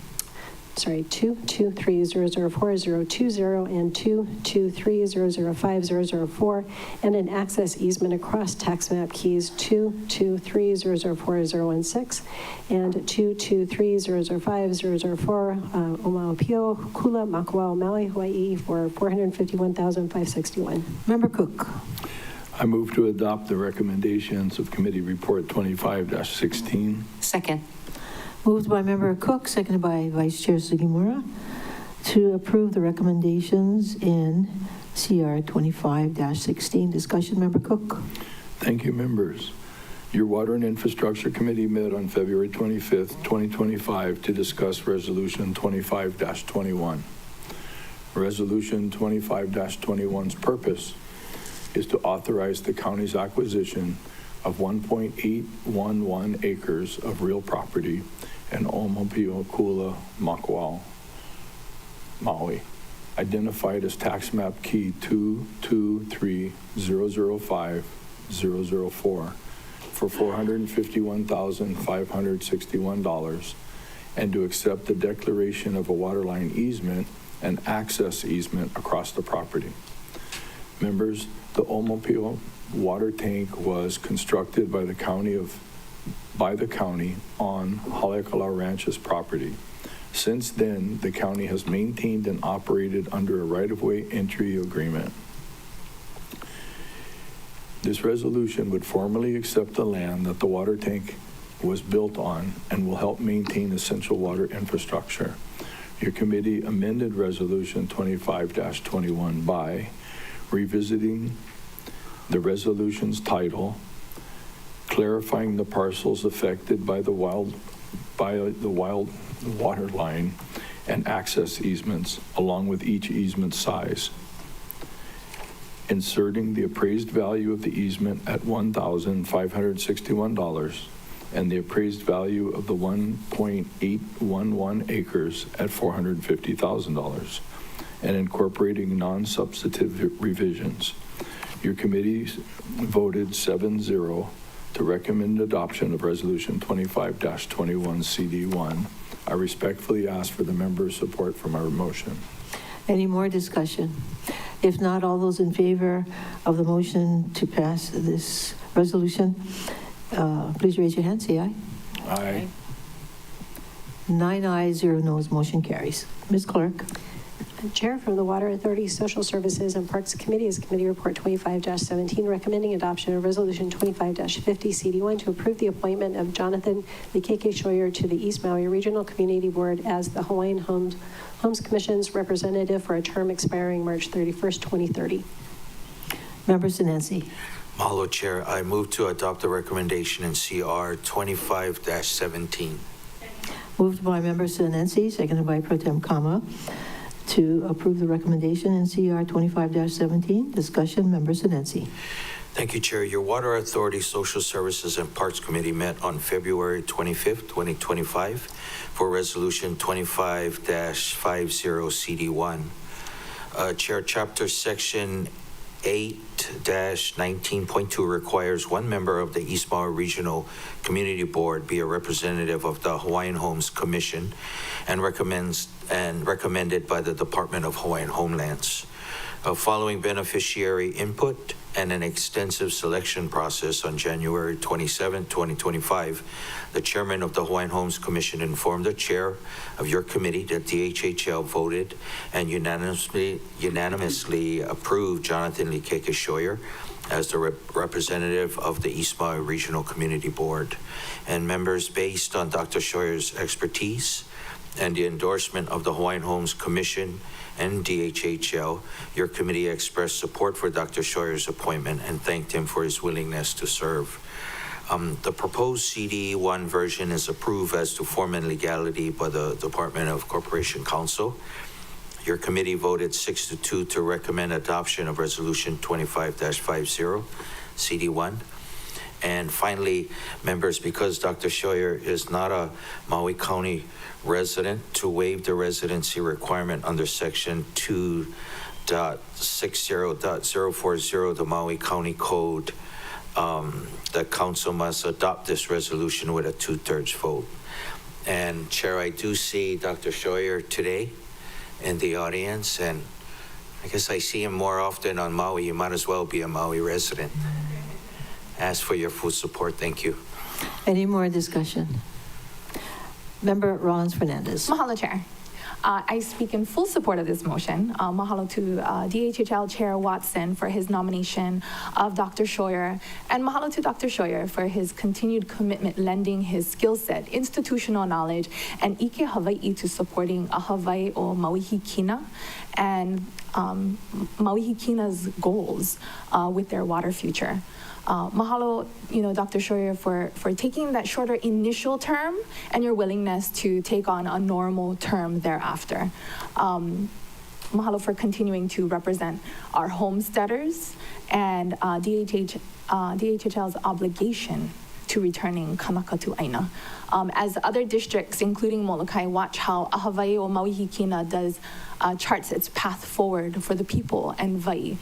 223004020 and 223005004, and an access easement across tax map keys 223004016 and 223005004, Omaopio, Kula, Makawao, Maui, Hawaii, for $451,561. Member Cook. I move to adopt the recommendations of Committee Report 25-16. Second. Moved by Member Cook, seconded by Vice Chair Sugimura, to approve the recommendations in CR 25-16. Discussion, Member Cook. Thank you, members. Your Water and Infrastructure Committee met on February 25th, 2025 to discuss Resolution 25-21. Resolution 25-21's purpose is to authorize the county's acquisition of 1.811 acres of real property in Omopiokula, Makwao, Maui, identified as tax map key 223005004 for $451,561, and to accept the declaration of a waterline easement and access easement across the property. Members, the Omopio water tank was constructed by the county on Haleakala Ranch's property. Since then, the county has maintained and operated under a right-of-way entry agreement. This resolution would formally accept the land that the water tank was built on and will help maintain essential water infrastructure. Your committee amended Resolution 25-21 by revisiting the resolution's title, clarifying the parcels affected by the wild water line and access easements, along with each easement size, inserting the appraised value of the easement at $1,561 and the appraised value of the 1.811 acres at $450,000, and incorporating non-substantive revisions. Your committees voted 7-0 to recommend adoption of Resolution 25-21 CD1. I respectfully ask for the members' support for my motion. Any more discussion? If not, all those in favor of the motion to pass this resolution, please raise your hand. Say aye. Aye. 9 ayes, 0 noes. Motion carries. Ms. Clerk. Chair, from the Water Authority, Social Services, and Parks Committee is Committee Report 25-17, recommending adoption of Resolution 25-50 CD1 to approve the appointment of Jonathan Likeke Shoyer to the East Maui Regional Community Board as the Hawaiian Homes Commission's representative for a term expiring March 31st, 2030. Member Sinanci. Mahalo, Chair. I move to adopt the recommendation in CR 25-17. Moved by Member Sinanci, seconded by Pro Tem Kama, to approve the recommendation in CR 25-17. Discussion, Member Sinanci. Thank you, Chair. Your Water Authority, Social Services, and Parks Committee met on February 25th, 2025 for Resolution 25-50 CD1. Chair, Chapter Section 8-19.2 requires one member of the East Maui Regional Community Board be a representative of the Hawaiian Homes Commission and recommended by the Department of Hawaiian Homelands. Following beneficiary input and an extensive selection process on January 27, 2025, the chairman of the Hawaiian Homes Commission informed the chair of your committee that DHHL voted and unanimously approved Jonathan Likeke Shoyer as the representative of the East Maui Regional Community Board. And members, based on Dr. Shoyer's expertise and the endorsement of the Hawaiian Homes Commission and DHHL, your committee expressed support for Dr. Shoyer's appointment and thanked him for his willingness to serve. The proposed CD1 version is approved as to form and legality by the Department of Corporation Counsel. Your committee voted 6-2 to recommend adoption of Resolution 25-50 CD1. And finally, members, because Dr. Shoyer is not a Maui County resident, to waive the residency requirement under Section 2.60.040 of the Maui County Code, the council must adopt this resolution with a 2/3 vote. And Chair, I do see Dr. Shoyer today in the audience, and I guess I see him more often on Maui. You might as well be a Maui resident. Ask for your full support. Thank you. Any more discussion? Member Rollins-Fernandez. Mahalo, Chair. I speak in full support of this motion. Mahalo to DHHL Chair Watson for his nomination of Dr. Scheuer, and mahalo to Dr. Scheuer for his continued commitment lending his skill set, institutional knowledge, and Ike Hawaii to supporting a Hawaii o Maui Hikina and Maui Hikina's goals with their water future. Mahalo, Dr. Scheuer, for taking that shorter initial term and your willingness to take on a normal term thereafter. Mahalo for continuing to represent our homesteaders and DHHL's obligation to returning Kanaka to Aina. As other districts, including Molokai, watch how Hawaii o Maui Hikina charts its path forward for the people and Vai.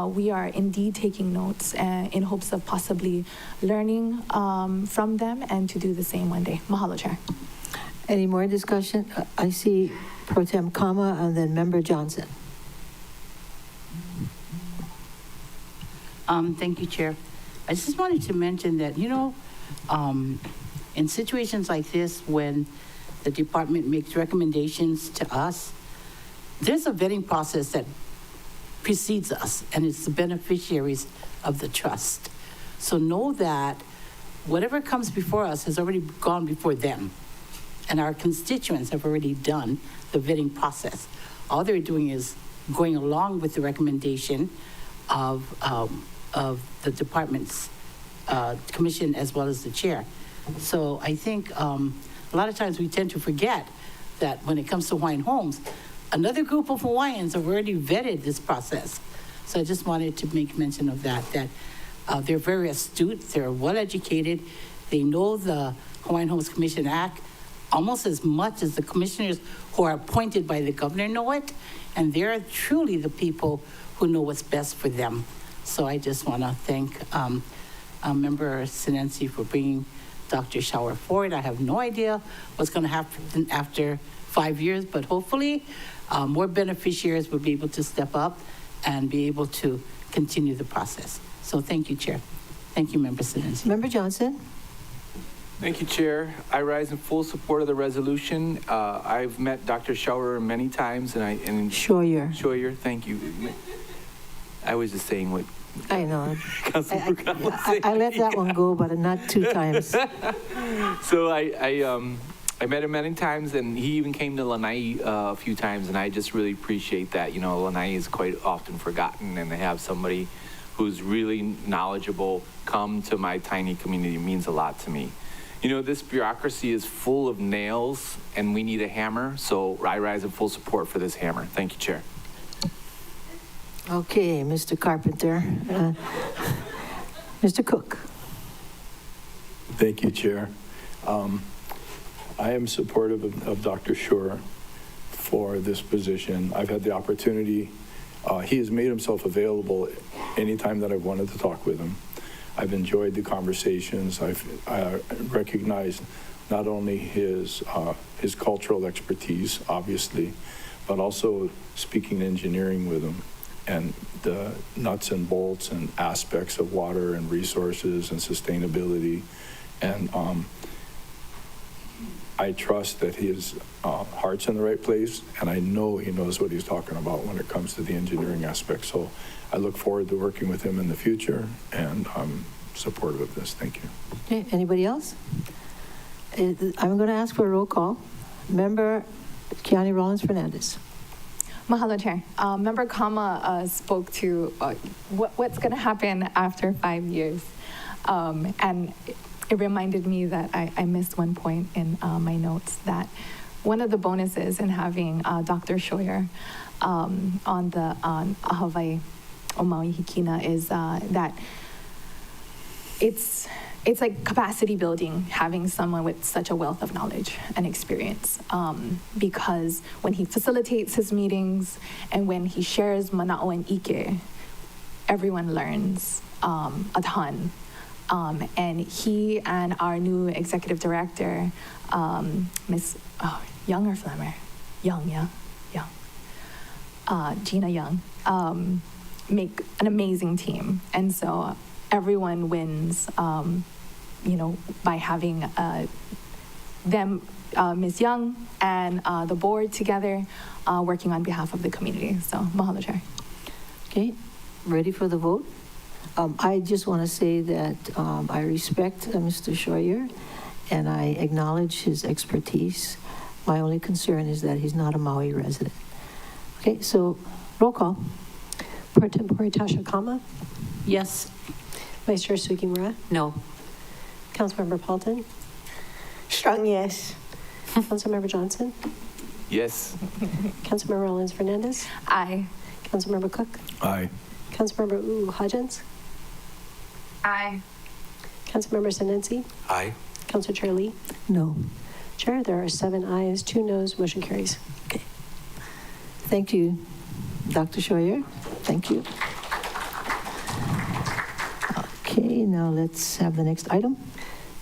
We are indeed taking notes in hopes of possibly learning from them and to do the same one day. Mahalo, Chair. Any more discussion? I see Pro Tem Kama and then Member Johnson. Thank you, Chair. I just wanted to mention that, in situations like this, when the department makes recommendations to us, there's a vetting process that precedes us, and it's the beneficiaries of the trust. So know that whatever comes before us has already gone before them, and our constituents have already done the vetting process. All they're doing is going along with the recommendation of the department's commission as well as the chair. So I think a lot of times we tend to forget that when it comes to Hawaiian homes, another group of Hawaiians have already vetted this process. So I just wanted to make mention of that they're very astute, they're well-educated, they know the Hawaiian Homes Commission Act almost as much as the commissioners who are appointed by the governor know it, and they're truly the people who know what's best for them. So I just want to thank Member Sinensi for bringing Dr. Scheuer forward. I have no idea what's going to happen after 5 years, but hopefully more beneficiaries will be able to step up and be able to continue the process. So thank you, Chair. Thank you, Member Sinensi. Member Johnson. Thank you, Chair. I rise in full support of the resolution. I've met Dr. Scheuer many times, and Scheuer, thank you. I was just saying what I know. Councilmember I let that one go, but not 2 times. So I met him many times, and he even came to Lanai a few times, and I just really appreciate that. Lanai is quite often forgotten, and to have somebody who's really knowledgeable come to my tiny community means a lot to me. This bureaucracy is full of nails, and we need a hammer, so I rise in full support for this hammer. Thank you, Chair. Okay, Mr. Carpenter. Mr. Cook. Thank you, Chair. I am supportive of Dr. Scheuer for this position. I've had the opportunity, he has made himself available anytime that I've wanted to talk with him. I've enjoyed the conversations. I've recognized not only his cultural expertise, obviously, but also speaking engineering with him and the nuts and bolts and aspects of water and resources and sustainability. And I trust that his heart's in the right place, and I know he knows what he's talking about when it comes to the engineering aspect. So I look forward to working with him in the future, and I'm supportive of this. Thank you. Okay, anybody else? I'm going to ask for a roll call. Member Kiani Rollins-Fernandez. Mahalo, Chair. Member Kama spoke to what's going to happen after 5 years. And it reminded me that I missed one point in my notes, that one of the bonuses in having Dr. Scheuer on Hawaii o Maui Hikina is that it's like capacity building, having someone with such a wealth of knowledge and experience, because when he facilitates his meetings and when he shares mana'o and ike, everyone learns a ton. And he and our new executive director, Miss Young or Flemmer? Young, yeah, Young. Gina Young, make an amazing team. And so everyone wins, by having Ms. Young and the board together, working on behalf of the community. So, mahalo, Chair. Okay, ready for the vote? I just want to say that I respect Mr. Schroyer, and I acknowledge his expertise. My only concern is that he's not a Maui resident. Okay, so roll call. Pro Tempore Tasha Kama, Yes. Vice Chair Sugimura, No. Councilmember Paulton, Strong yes. Councilmember Johnson, Yes. Councilmember Rollins Fernandez, Aye. Councilmember Cook, Aye. Councilmember Hodgins, Aye. Councilmember Senensi, Aye. Council Chair Lee. No. Chair, there are 7 ayes, 2 noes, motion carries. Thank you, Dr. Schroyer. Thank you. Okay, now let's have the next item.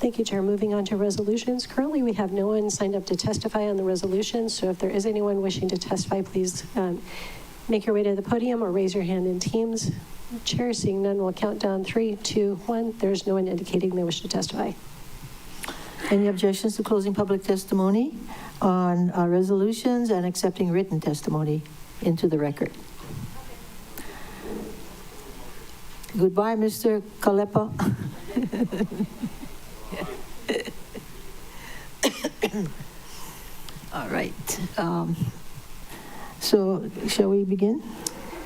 Thank you, Chair. Moving on to resolutions. Currently, we have no one signed up to testify on the resolutions, so if there is anyone wishing to testify, please make your way to the podium or raise your hand in Teams. Chair, seeing none, will count down 3, 2, 1. There's no one indicating they wish to testify. Any objections to closing public testimony on resolutions and accepting written testimony into the record? Goodbye, Mr. Kalepa. All right. So shall we begin?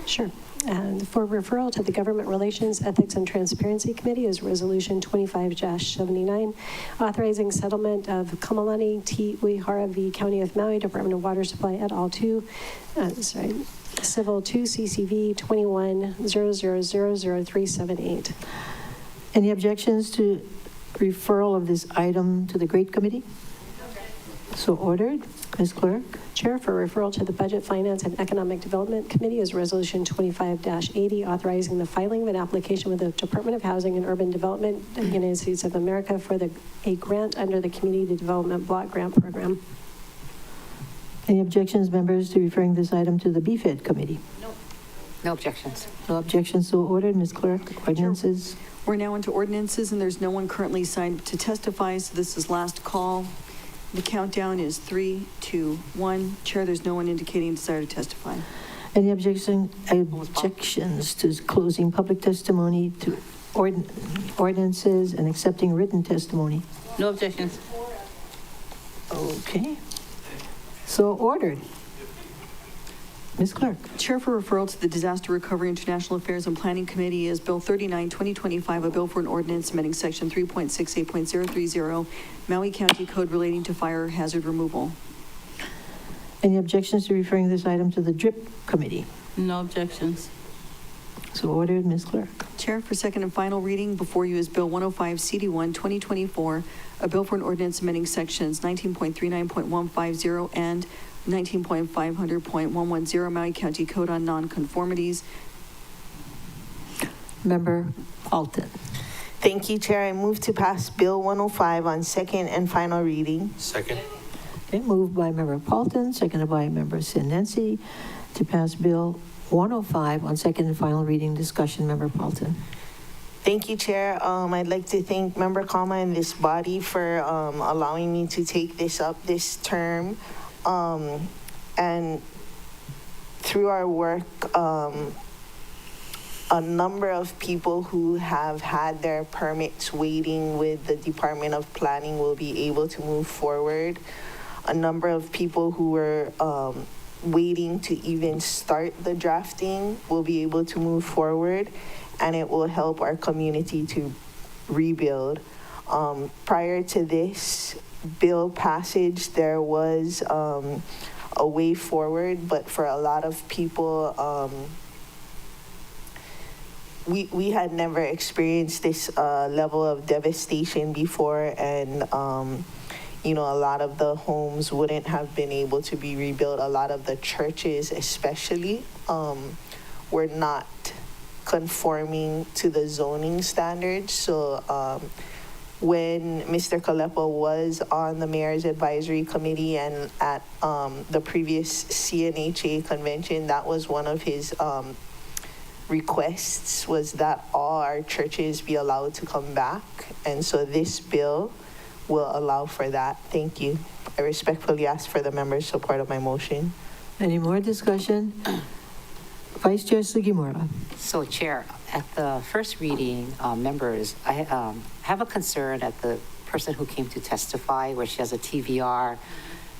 Sure. And for referral to the Government Relations, Ethics, and Transparency Committee is Resolution 25-79, authorizing settlement of Kamalani T. Uehara v. County of Maui, Department of Water Supply et al. Civil 2 CCV 21-00000378. Any objections to referral of this item to the Great Committee? So ordered. Ms. Clerk? Chair, for referral to the Budget, Finance, and Economic Development Committee is Resolution 25-80, authorizing the filing of an application with the Department of Housing and Urban Development of the United States of America for a grant under the Community Development Block Grant Program. Any objections, members, to referring this item to the BFED Committee? No objections. No objections, so ordered. Ms. Clerk, ordinances? We're now into ordinances, and there's no one currently signed to testify, so this is last call. The countdown is 3, 2, 1. Chair, there's no one indicating desire to testify. Any objections to closing public testimony to ordinances and accepting written testimony? No objections. Okay. So ordered. Ms. Clerk. Chair, for referral to the Disaster Recovery, International Affairs, and Planning Committee is Bill 39, 2025, a bill for an ordinance amending Section 3.68.030, Maui County Code relating to fire hazard removal. Any objections to referring this item to the DRIP Committee? No objections. So ordered. Ms. Clerk. Chair, for second and final reading, before you is Bill 105, CD1, 2024, a bill for an ordinance amending Sections 19.39.150 and 19.500.110 Maui County Code on Nonconformities. Member Paulton. Thank you, Chair. I move to pass Bill 105 on second and final reading. Second. Okay, moved by Member Paulton, seconded by Member Senensi to pass Bill 105 on second and final reading. Discussion, Member Paulton. Thank you, Chair. I'd like to thank Member Kama and this body for allowing me to take this up this term. And through our work, a number of people who have had their permits waiting with the Department of Planning will be able to move forward. A number of people who were waiting to even start the drafting will be able to move forward, and it will help our community to rebuild. Prior to this bill passage, there was a way forward, but for a lot of people, we had never experienced this level of devastation before, and you know, a lot of the homes wouldn't have been able to be rebuilt. A lot of the churches especially were not conforming to the zoning standards. So when Mr. Kalepa was on the Mayor's Advisory Committee and at the previous CNHA convention, that was one of his requests, was that all our churches be allowed to come back. And so this bill will allow for that. Thank you. I respectfully ask for the members' support of my motion. Any more discussion? Vice Chair Sugimura. So, Chair, at the first reading, members, I have a concern at the person who came to testify where she has a TVR.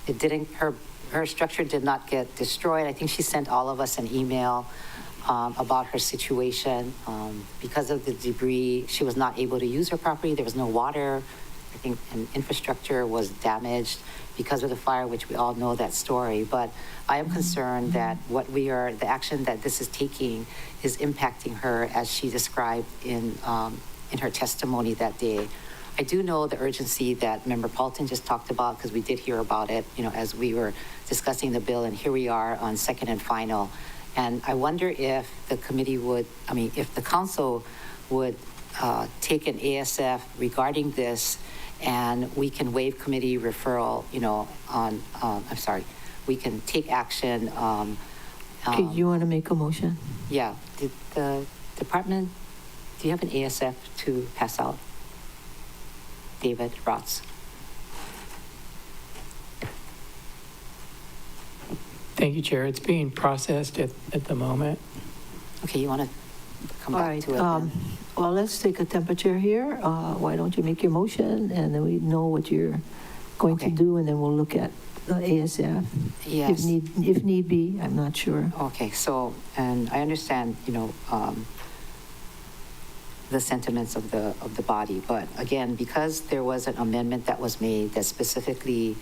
It didn't, her structure did not get destroyed. I think she sent all of us an email about her situation. Because of the debris, she was not able to use her property. There was no water. I think an infrastructure was damaged because of the fire, which we all know that story. But I am concerned that the action that this is taking is impacting her as she described in her testimony that day. I do know the urgency that Member Paulton just talked about because we did hear about it, as we were discussing the bill, and here we are on second and final. And I wonder if the committee if the council would take an ASF regarding this, and we can waive committee referral, we can take action. Okay, you want to make a motion? Yeah. Did the department, do you have an ASF to pass out? David Rotz. Thank you, Chair. It's being processed at the moment. Okay, you want to come All back right. to it then? Well, let's take a temperature here. Why don't you make your motion, and then we know what you're going to do, and then we'll look at the ASF. Yes. If need be, I'm not sure. Okay, so, and I understand, the sentiments of the body, but again, because there was an amendment that was made that specifically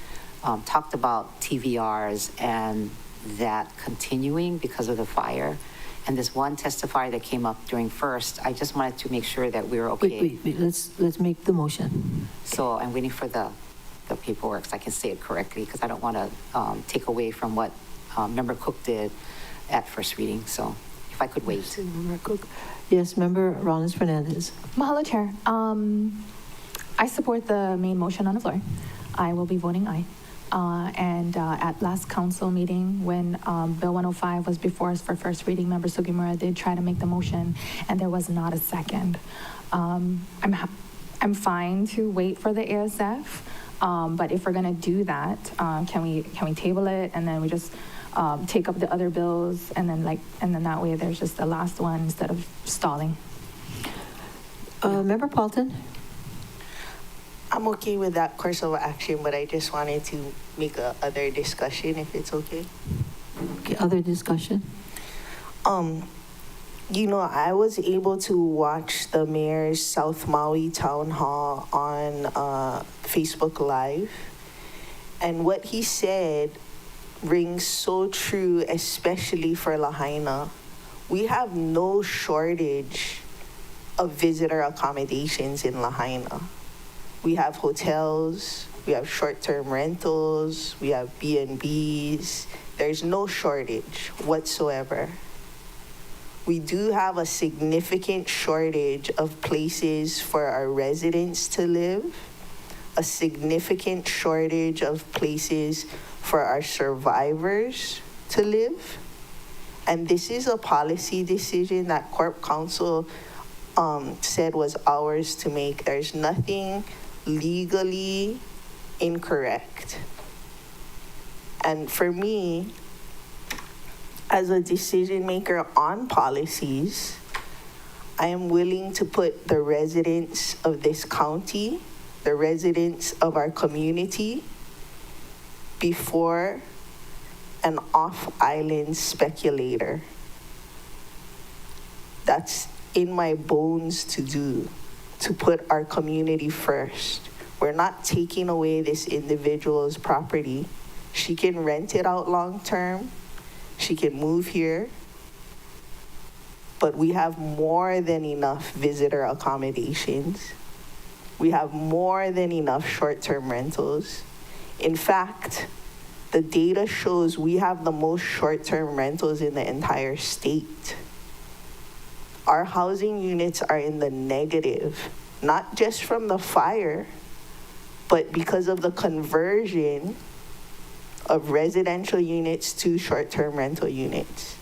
talked about TVRs and that continuing because of the fire, and this one testifier that came up during first, I just wanted to make sure that we were okay. Wait, let's make the motion. So I'm waiting for the paperwork so I can say it correctly, because I don't want to take away from what Member Cook did at first reading. So if I could wait. Member Cook. Yes, Member Rollins Fernandez. Mahalo, Chair. I support the main motion on the floor. I will be voting aye. And at last council meeting, when Bill 105 was before us for first reading, Member Sugimura did try to make the motion, and there was not a second. I'm fine to wait for the ASF, but if we're going to do that, can we table it and then we just take up the other bills, and then that way there's just the last one instead of stalling. Member Paulton. I'm okay with that course of action, but I just wanted to make a other discussion, if it's okay. Okay, other discussion. I was able to watch the mayor's South Maui town hall on Facebook Live, and what he said rings so true, especially for Lahaina. We have no shortage of visitor accommodations in Lahaina. We have hotels, we have short-term rentals, we have B&Bs. There's no shortage whatsoever. We do have a significant shortage of places for our residents to live, a significant shortage of places for our survivors to live. And this is a policy decision that Corp Council said was ours to make. There's nothing legally incorrect. And for me, as a decision maker on policies, I am willing to put the residents of this county, the residents of our community, before an off-island speculator. That's in my bones to do, to put our community first. We're not taking away this individual's property. She can rent it out long-term. She can move here. But we have more than enough visitor accommodations. We have more than enough short-term rentals. In fact, the data shows we have the most short-term rentals in the entire state. Our housing units are in the negative, not just from the fire, but because of the conversion of residential units to short-term rental units.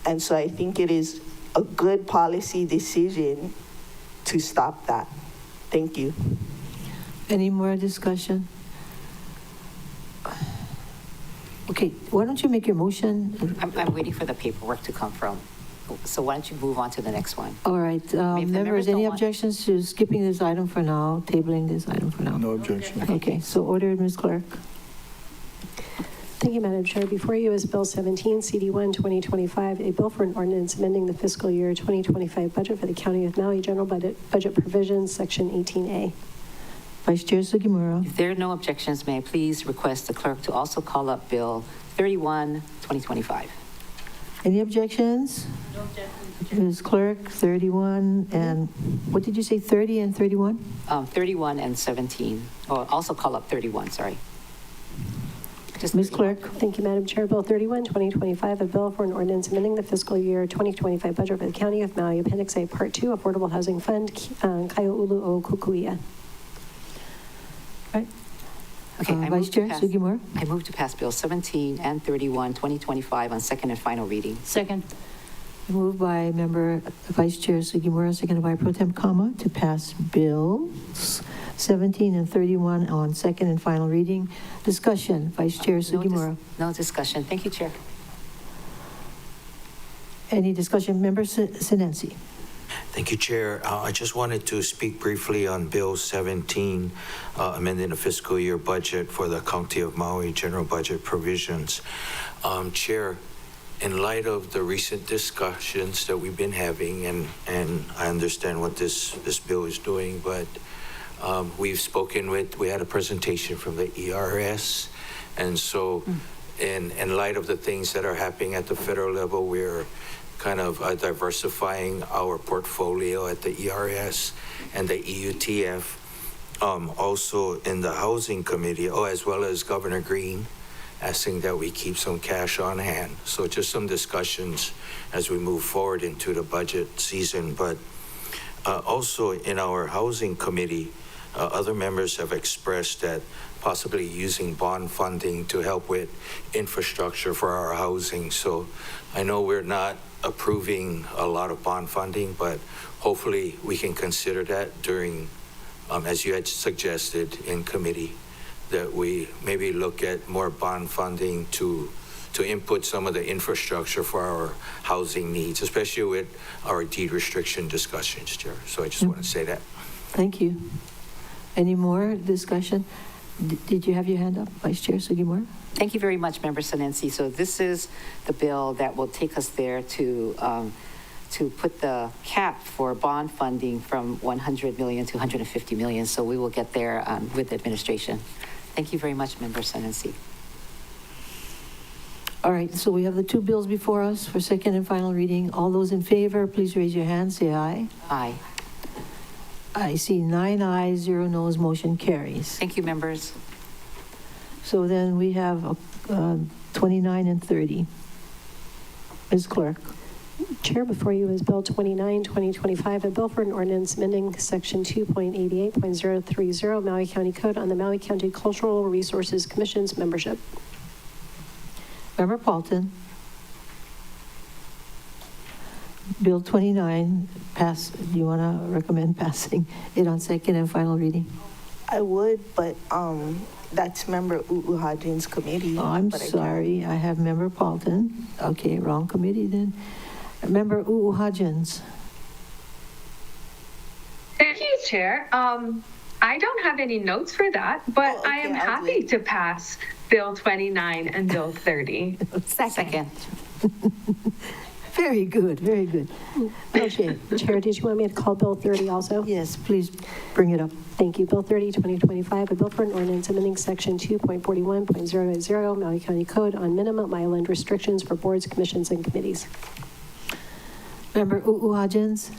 And so I think it is a good policy decision to stop that. Thank you. Any more discussion? Okay, why don't you make your motion? I'm waiting for the paperwork to come from. So why don't you move on to the next one? All right, if the members members, don't any want- objections to skipping this item for now, tabling this item for now? No objection. Okay, so ordered, Ms. Clerk. Thank you, Madam Chair. Before you is Bill 17, CD1, 2025, a bill for an ordinance amending the fiscal year 2025 budget for the County of Maui, General Budget Provisions, Section 18A. Vice Chair Sugimura. If there are no objections, may I please request the clerk to also call up Bill 31, 2025? Any objections? No objections. Ms. Clerk, 31, and what did you say, 30 and 31? 31 and 17. Oh, also call up 31, sorry. Just Ms. Clerk. Thank you, Madam Chair. Bill 31, 2025, a bill for an ordinance amending the fiscal year 2025 budget for the County of Maui, Appendix A, Part 2, Affordable Housing Fund, Kaiōʻulu o Kukuia. Right. Okay, I Vice move to Chair pass- Sugimura. I move to pass Bill 17 and 31, 2025 on second and final reading. Second. Moved by Member Vice Chair Sugimura, seconded by Pro Tem Kama, to pass Bills 17 and 31 on second and final reading. Discussion, Vice Chair Sugimura. No discussion. Thank you, Chair. Any discussion? Member Sinensi. Thank you, Chair. I just wanted to speak briefly on Bill 17, amending the fiscal year budget for the County of Maui General Budget Provisions. Chair, in light of the recent discussions that we've been having, and I understand what this bill is doing, but we had a presentation from the ERS, and so in light of the things that are happening at the federal level, we're kind of diversifying our portfolio at the ERS and the EUTF, also in the Housing Committee, as well as Governor Green, asking that we keep some cash on hand. So just some discussions as we move forward into the budget season. But also in our Housing Committee, other members have expressed that possibly using bond funding to help with infrastructure for our housing. So I know we're not approving a lot of bond funding, but hopefully we can consider that during, as you had suggested in committee, that we maybe look at more bond funding to input some of the infrastructure for our housing needs, especially with our deed restriction discussions, Chair. So I just want to say that. Thank you. Any more discussion? Did you have your hand up, Vice Chair Sugimura? Thank you very much, Member Sinensi. So this is the bill that will take us there to put the cap for bond funding from 100 million to 150 million. So we will get there with the administration. Thank you very much, Member Sinensi. All right, so we have the two bills before us for second and final reading. All those in favor, please raise your hand, say aye. Aye. I see 9 ayes, 0 noes, motion carries. Thank you, members. So then we have 29 and 30. Ms. Clerk. Chair, before you is Bill 29, 2025, a bill for an ordinance amending Section 2.88.030 Maui County Code on the Maui County Cultural Resources Commission's membership. Member Paulton. Bill 29, pass. Do you want to recommend passing it on second and final reading? I would, but that's Member U'uhajin's committee. Oh, I'm but I sorry. I have Member Paulton. Okay, wrong committee then. Member U'uhajin's. Thank you, Chair. I don't have any notes for that, but I am happy to pass Bill 29 and Bill 30. Second. Very good, very good. Okay. Chair, did you want me to call Bill 30 also? Yes, please bring it up. Thank you. Bill 30, 2025, a bill for an ordinance amending Section 2.41.080 Maui County Code on minimum island restrictions for boards, commissions, and committees. Member U'uhajin's.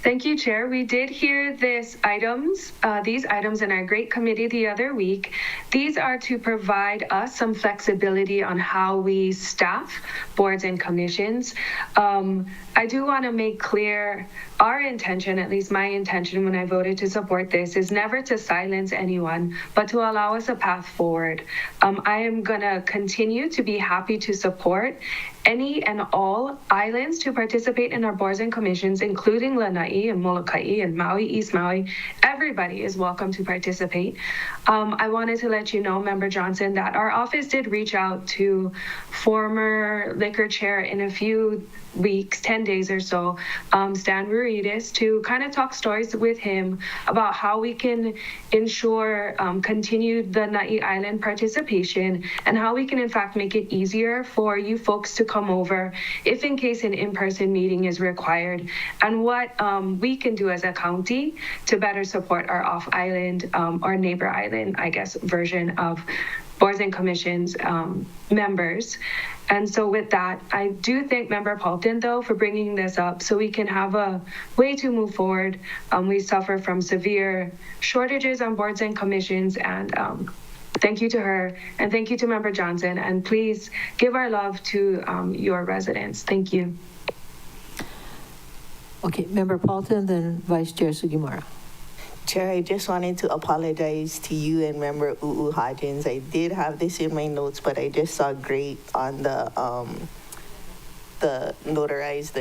Thank you, Chair. We did hear these items in our great committee the other week. These are to provide us some flexibility on how we staff boards and commissions. I do want to make clear our intention, at least my intention when I voted to support this, is never to silence anyone, but to allow us a path forward. I am going to continue to be happy to support any and all islands to participate in our boards and commissions, including Lanai. Lanai and Molokai and Maui, East Maui. Everybody is welcome to participate. I wanted to let you know, Member Johnson, that our office did reach out to former liquor chair in a few weeks, 10 days or so, Stan Ruidis, to kind of talk stories with him about how we can ensure continued the Na'i Island participation and how we can in fact make it easier for you folks to come over if in case an in-person meeting is required, and what we can do as a county to better support our off-island or neighbor island, I guess, version of boards and commissions members. And so with that, I do thank Member Paulton, though, for bringing this up so we can have a way to move forward. We suffer from severe shortages on boards and commissions, and thank you to her, and thank you to Member Johnson, and please give our love to your residents. Thank you. Okay, Member Paulton, then Vice Chair Sugimura. Chair, I just wanted to apologize to you and Member U'u Hodgins. I did have this in my notes, but I just saw great on the notarized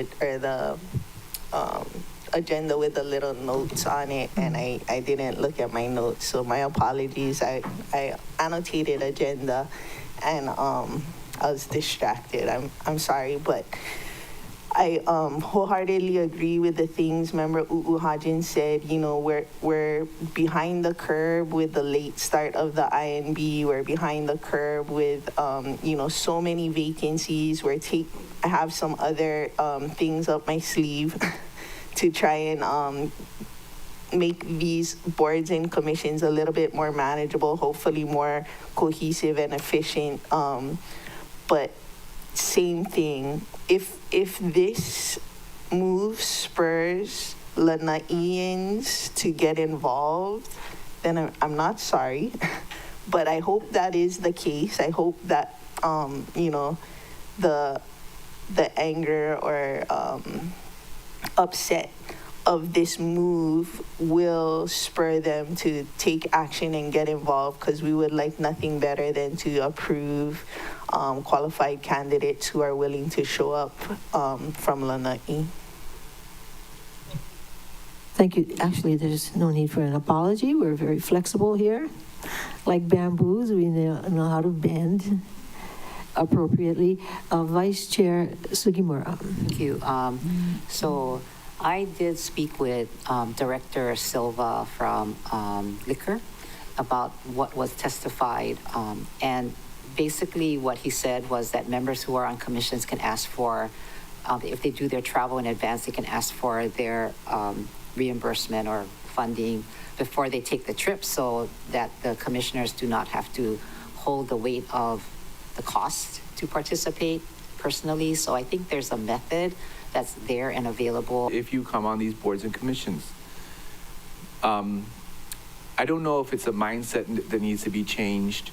agenda with the little notes on it, and I didn't look at my notes, so my apologies. I annotated agenda, and I was distracted. I'm sorry, but I wholeheartedly agree with the things Member U'u Hajin said. You know, we're behind the curve with the late start of the INB. We're behind the curve with, you know, so many vacancies. I have some other things up my sleeve to try and make these boards and commissions a little bit more manageable, hopefully more cohesive and efficient. But same thing. If this move spurs Lanaians to get involved, then I'm not sorry, but I hope that is the case. I hope that you know, the anger or upset of this move will spur them to take action and get involved, because we would like nothing better than to approve qualified candidates who are willing to show up from Lanai. Thank you. Actually, there's no need for an apology. We're very flexible here. Like bamboos, we know how to bend appropriately. Vice Chair Sugimura. Thank you. So I did speak with Director Silva from Liquor about what was testified, and basically what he said was that members who are on commissions can ask for, if they do their travel in advance, they can ask for their reimbursement or funding before they take the trip, so that the commissioners do not have to hold the weight of the cost to participate personally. So I think there's a method that's there and available. If you come on these boards and commissions, I don't know if it's a mindset that needs to be changed,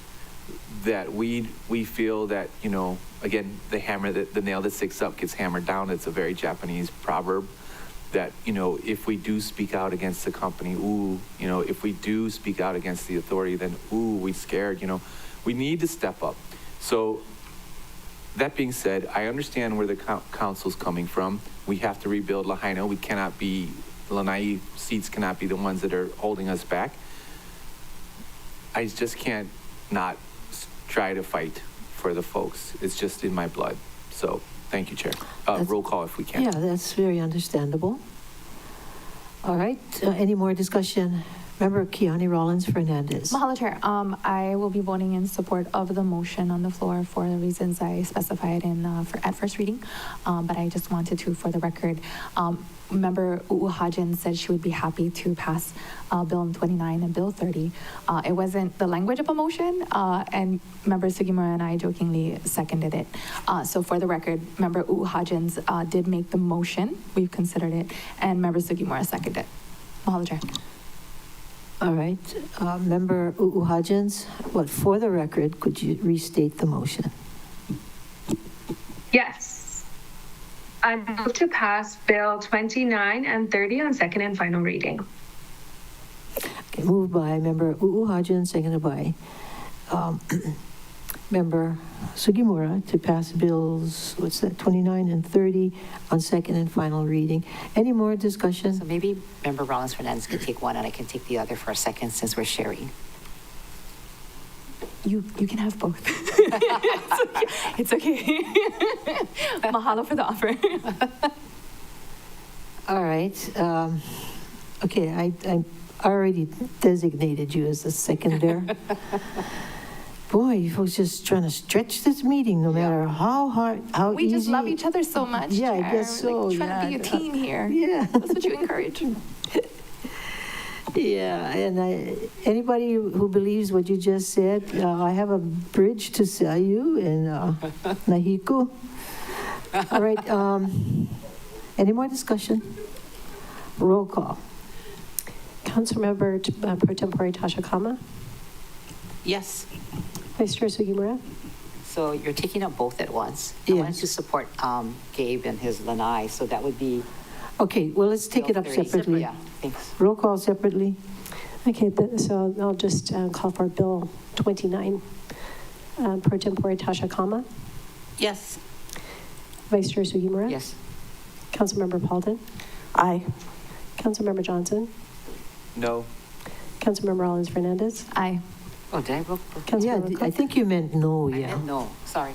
that we feel that, you know, again, the nail that sticks up gets hammered down. It's a very Japanese proverb that, you know, if we do speak out against the company, ooh, you know, if we do speak out against the authority, then ooh, we scared, you know. We need to step up. So that being said, I understand where the council's coming from. We have to rebuild Lahaina. We cannot be, Lanai seats cannot be the ones that are holding us back. I just can't not try to fight for the folks. It's just in my blood. So thank you, Chair. Roll call if we can. Yeah, that's very understandable. All right, any more discussion? Member Kiani Rollins Fernandez. Mahalo, Chair. I will be voting in support of the motion on the floor for the reasons I specified at first reading. But I just wanted to, for the record, Member U'uhajin said she would be happy to pass Bill 29 and Bill 30. It wasn't the language of a motion, and Member Sugimura and I jokingly seconded it. So for the record, Member U'uhajin did make the motion. We've considered it, and Member Sugimura seconded it. Mahalo, Chair. All right, Member U'uhajins, but for the record, could you restate the motion? Yes. I move to pass Bill 29 and 30 on second and final reading. Okay, moved by Member U'uhajin, seconded by Member Sugimura to pass bills, what's that, 29 and 30 on second and final reading. Any more discussion? So maybe Member Rollins Fernandez can take one and I can take the other for a second since we're sharing. You can have both. It's okay. Mahalo for the offer. All right. Okay, I already designated you as the second there. Boy, you folks just trying to stretch this meeting no matter how hard, how easy. We just love each other so much. Yeah, I Chair. guess so. Like, trying to be a team here. Yeah. That's what you encourage. Yeah, and anybody who believes what you just said, I have a bridge to sell you in Nahiku. All right, any more discussion? Roll call. Councilmember Pro Tempore Tasha Kama, Yes. Vice Chair Sugimura, So you're taking up both at once. I Yes. wanted to support Gabe and his lanai, so that would be. Okay, well, let's take it up Bill 30. separately. Yeah, thanks. Roll call separately. Okay, so I'll just call for Bill 29. Pro Tempore Tasha Kama, Yes. Vice Chair Sugimura. Yes. Councilmember Paulden, Aye. Councilmember Johnson, No. Councilmember Rollins Fernandez, Aye. Oh, did I vote? Yeah, Councilmember I Cook. think you meant no, I yeah. meant no, sorry.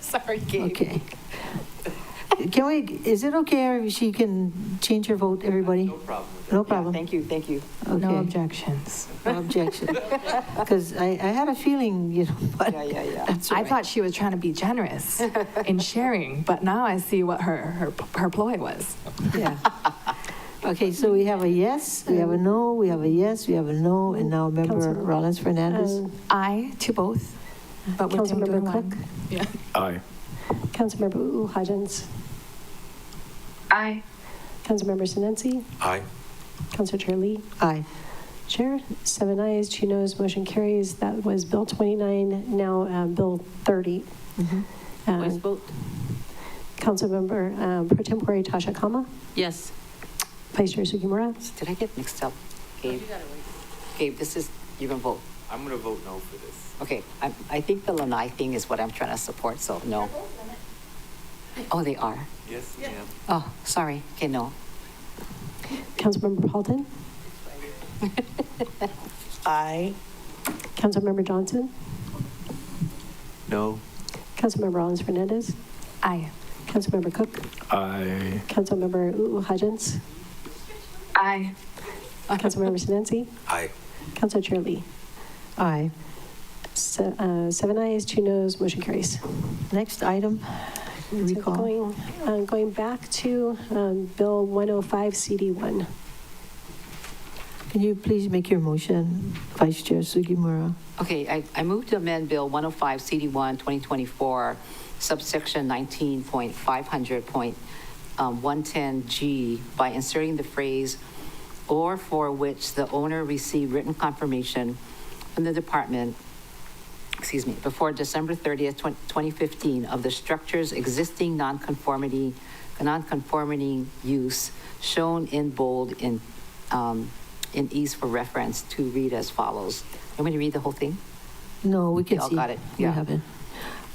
Sorry, Gabe. Okay. Can we, is it okay if she can change her vote, everybody? No problem with No Yeah, problem. thank you, thank you. No Okay. objections. No objection. Because I had a feeling, but Yeah. that's all I right. thought she was trying to be generous in sharing, but now I see what her ploy was. Yeah. Okay, so we have a yes, we have a no, we have a yes, we have a no, and now member Councilman- Rollins Fernandez. Aye to both, but we're doing Councilmember one. Cook, Yeah. Aye. Councilmember Hodgins, Aye. Councilmember Sinensi, Aye. Councilor Chair Lee. Aye. Chair, 7 ayes, 2 noes, motion carries. That was Bill 29, now Bill 30. Voice vote? Councilmember Pro Tempore Tasha Kama, Yes. Vice Chair Sugimura, Did I get mixed up, Gabe? Gabe, this is, you're gonna vote. I'm going to vote no for this. Okay, I think the lanai thing is what I'm trying to support, so no. Oh, they are? Yes, ma'am. Oh, sorry, okay, no. Councilmember Paulden, Aye. Councilmember Johnson, No. Councilmember Rollins Fernandez, Aye. Councilmember Cook, Aye. Councilmember Hodgins, Aye. Councilmember Sinensi, Aye. Councilor Chair Lee. Aye. 7 ayes, 2 noes, motion carries. Next item, So recall. going back to Bill 105 CD1. Can you please make your motion, Vice Chair Sugimura? Okay, I move to amend Bill 105 CD1 2024, subsection 19.500.110G by inserting the phrase, or for which the owner received written confirmation from the department, before December 30th, 2015 of the structure's existing non-conforming use shown in bold in ease for reference to read as follows. You want me to read the whole thing? No, we can You all see. got it, We yeah. have it.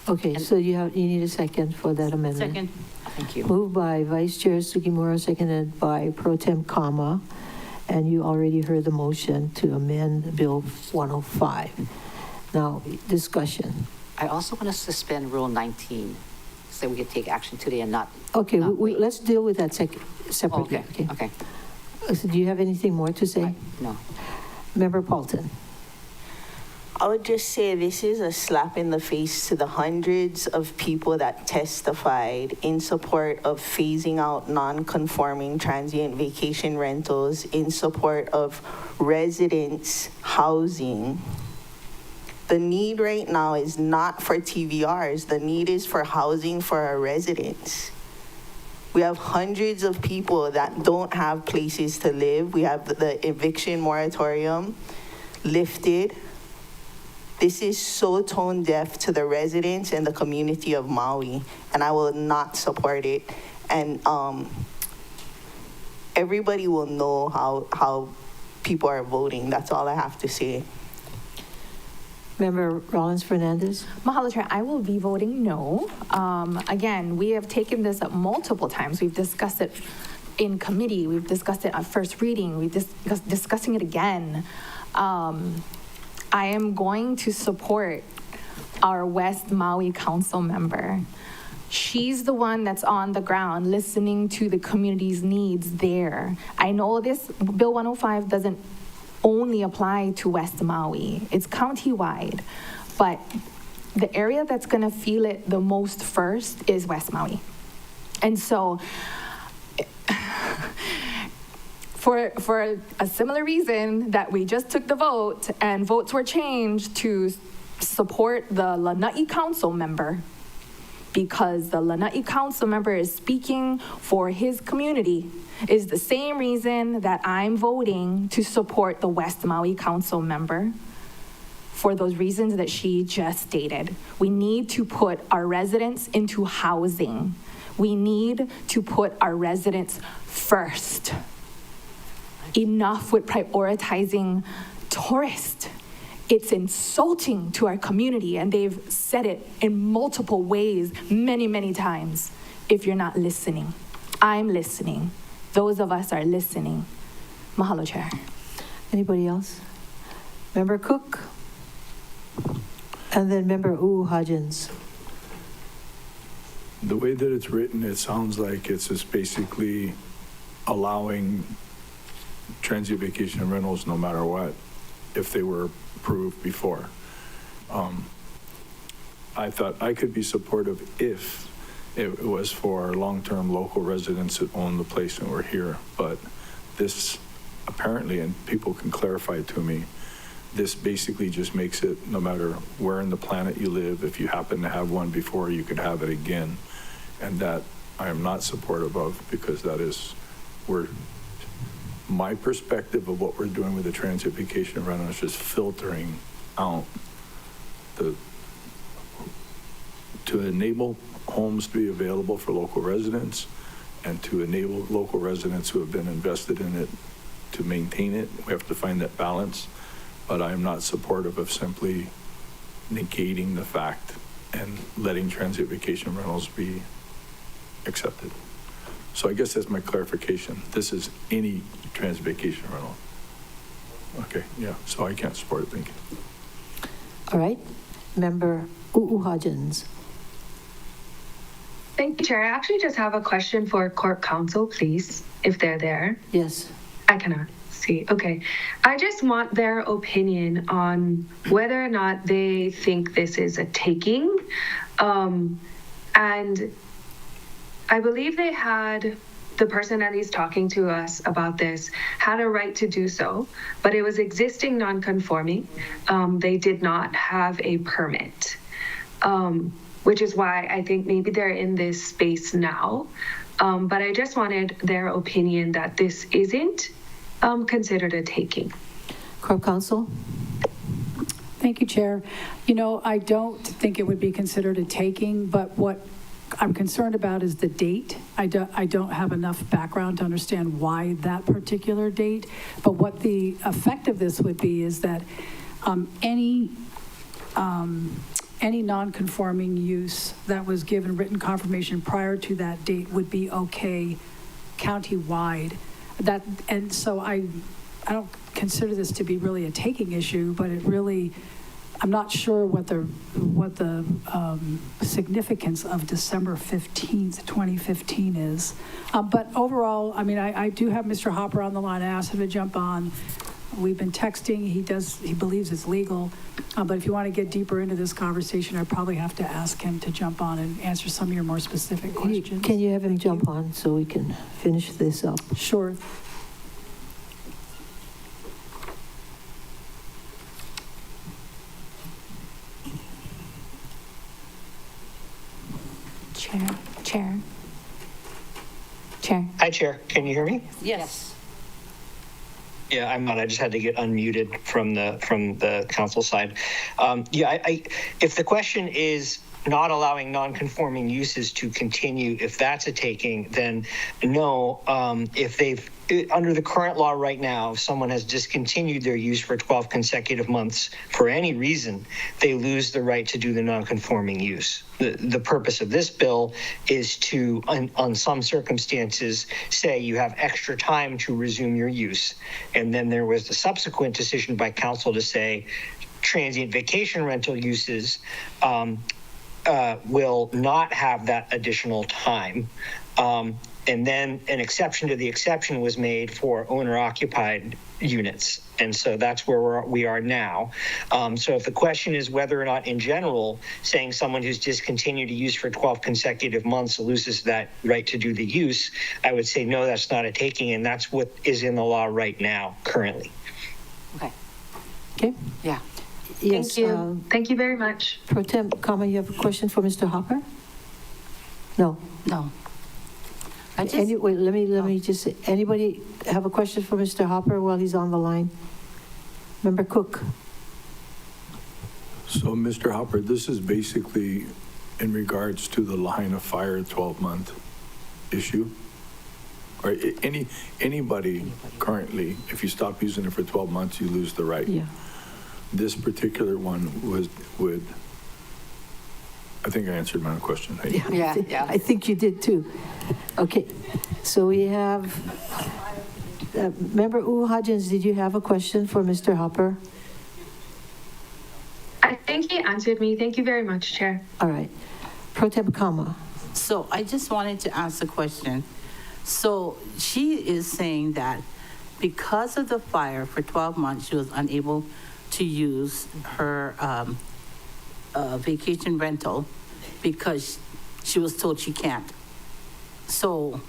Okay, so you need a second for that amendment. Second. Thank you. Moved by Vice Chair Sugimura, seconded by Pro Tem Kama, and you already heard the motion to amend Bill 105. Now, discussion. I also want to suspend Rule 19, so we could take action today and not. Okay, not wait. let's deal with that separately. Okay. So do you have anything more to say? No. Member Paulton? I would just say this is a slap in the face to the hundreds of people that testified in support of phasing out non-conforming transient vacation rentals, in support of residents' housing. The need right now is not for TVRs. The need is for housing for our residents. We have hundreds of people that don't have places to live. We have the eviction moratorium lifted. This is so tone deaf to the residents and the community of Maui, and I will not support it. And everybody will know how people are voting. That's all I have to say. Member Rollins Fernandez? Mahalo, Chair. I will be voting no. Again, we have taken this up multiple times. We've discussed it in committee. We've discussed it at first reading. We've discussing it again. I am going to support our West Maui Council member. She's the one that's on the ground listening to the community's needs there. I know this Bill 105 doesn't only apply to West Maui. It's county-wide, but the area that's gonna feel it the most first is West Maui. And so, for a similar reason that we just took the vote and votes were changed to support the Lanai Council member, because the Lanai Council member is speaking for his community, is the same reason that I'm voting to support the West Maui Council member, for those reasons that she just stated. We need to put our residents into housing. We need to put our residents first. Enough with prioritizing tourists. It's insulting to our community, and they've said it in multiple ways, many, many times. If you're not listening, I'm listening. Those of us are listening. Mahalo, Chair. Anybody else? Member Cook? And then Member Hodgins. The way that it's written, it sounds like it's just basically allowing transient vacation rentals no matter what, if they were approved before. I thought I could be supportive if it was for long-term local residents that own the place and were here, but this apparently, and people can clarify to me, this basically just makes it no matter where in the planet you live, if you happen to have one before, you could have it again. And that I am not supportive of, because that is where my perspective of what we're doing with the transient vacation rental is just filtering out to enable homes to be available for local residents and to enable local residents who have been invested in it to maintain it. We have to find that balance, but I am not supportive of simply negating the fact and letting transient vacation rentals be accepted. So I guess that's my clarification. This is any transient vacation rental. Okay, yeah, so I can't support it, thank you. All right, Member Hodgins. Thank you, Chair. I actually just have a question for Court Counsel, please, if they're there. Yes. I cannot see. Okay. I just want their opinion on whether or not they think this is a taking. And I believe they had, the person that is talking to us about this had a right to do so, but it was existing non-conforming. They did not have a permit, which is why I think maybe they're in this space now. But I just wanted their opinion that this isn't considered a taking. Corp Counsel? Thank you, Chair. You know, I don't think it would be considered a taking, but what I'm concerned about is the date. I don't have enough background to understand why that particular date, but what the effect of this would be is that any non-conforming use that was given written confirmation prior to that date would be okay county-wide. And so I don't consider this to be really a taking issue, but it really, I'm not sure what the significance of December 15th, 2015 is. But overall, I mean, I do have Mr. Hopper on the line. I asked him to jump on. We've been texting. He believes it's legal. But if you want to get deeper into this conversation, I probably have to ask him to jump on and answer some of your more specific questions. Can you have him jump on so we can finish this up? Sure. Chair. Hi, Chair. Can you hear me? Yes. Yeah, I'm not. I just had to get unmuted from the council side. If the question is not allowing non-conforming uses to continue, if that's a taking, then no. If they've, under the current law right now, if someone has discontinued their use for 12 consecutive months for any reason, they lose the right to do the non-conforming use. The purpose of this bill is to, on some circumstances, say you have extra time to resume your use. And then there was the subsequent decision by council to say transient vacation rental uses will not have that additional time. And then an exception to the exception was made for owner-occupied units. And so that's where we are now. So if the question is whether or not, in general, saying someone who's discontinued to use for 12 consecutive months loses that right to do the use, I would say, no, that's not a taking, and that's what is in the law right now, currently. Okay. Okay. Yeah. Yes. Thank you. Thank you very much. Pro Tem Kama, you have a question for Mr. Hopper? No. No. I just, Anyway, let me just say, anybody have a question for Mr. Hopper while he's on the line? Member Cook? So, Mr. Hopper, this is basically in regards to the line of fire 12-month issue? Or anybody currently, if you stop using it for 12 months, you lose the right. Yeah. This particular one would, I think I answered my own question. Right? Yeah. I think you did too. Okay, so we have, Member Hodgins, did you have a question for Mr. Hopper? I think he answered me. Thank you very much, Chair. All right. Pro Tem Kama. so I just wanted to ask a question. So she is saying that because of the fire for 12 months, she was unable to use her vacation rental because she was told she can't. So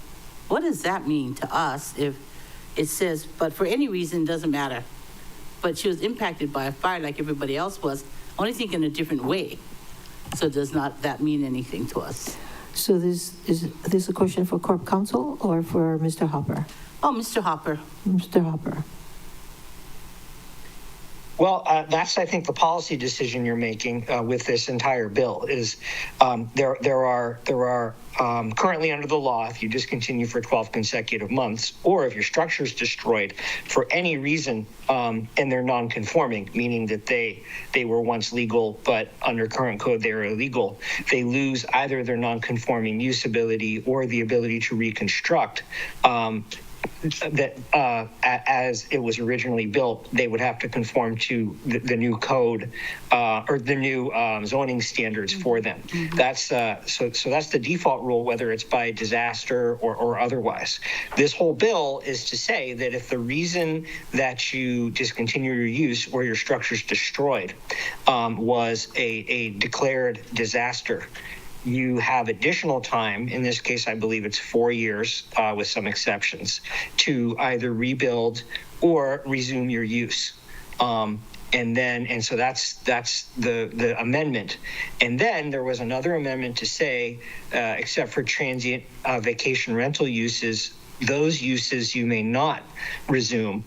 what does that mean to us if it says, but for any reason, doesn't matter? But she was impacted by a fire like everybody else was, only think in a different way. So does not that mean anything to us? So is this a question for Corp Counsel or for Mr. Hopper? Oh, Mr. Hopper. Mr. Hopper. Well, that's, I think, the policy decision you're making with this entire bill is there are currently under the law, if you discontinue for 12 consecutive months, or if your structure is destroyed for any reason and they're non-conforming, meaning that they were once legal, but under current code they are illegal, they lose either their non-conforming use ability or the ability to reconstruct. That as it was originally built, they would have to conform to the new code or the new zoning standards for them. That's so that's the default rule, whether it's by disaster or otherwise. This whole bill is to say that if the reason that you discontinue your use or your structure's destroyed was a declared disaster, you have additional time, in this case, I believe it's 4 years with some exceptions, to either rebuild or resume your use. And so that's the amendment. And then there was another amendment to say, except for transient vacation rental uses, those uses you may not resume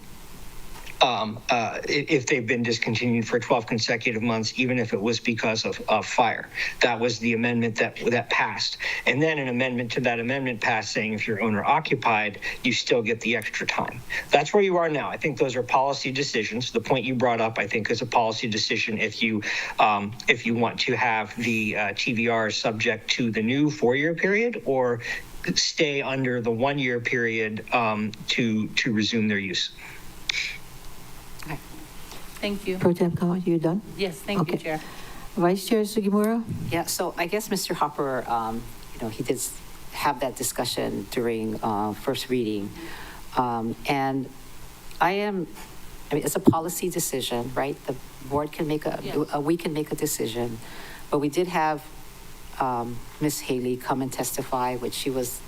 if they've been discontinued for 12 consecutive months, even if it was because of fire. That was the amendment that passed. And then an amendment to that amendment passed saying if you're owner occupied, you still get the extra time. That's where you are now. I think those are policy decisions. The point you brought up, I think, is a policy decision if you want to have the TVR subject to the new 4-year period or stay under the 1-year period to resume their use. Thank you. Pro Tem Kama, you done? Yes, thank you, Chair. Vice Chair Sugimura? Yeah, so I guess Mr. Hopper, he did have that discussion during first reading. And it's a policy decision, right? The board can make we can make a decision. But we did have Ms. Haley come and testify, which she was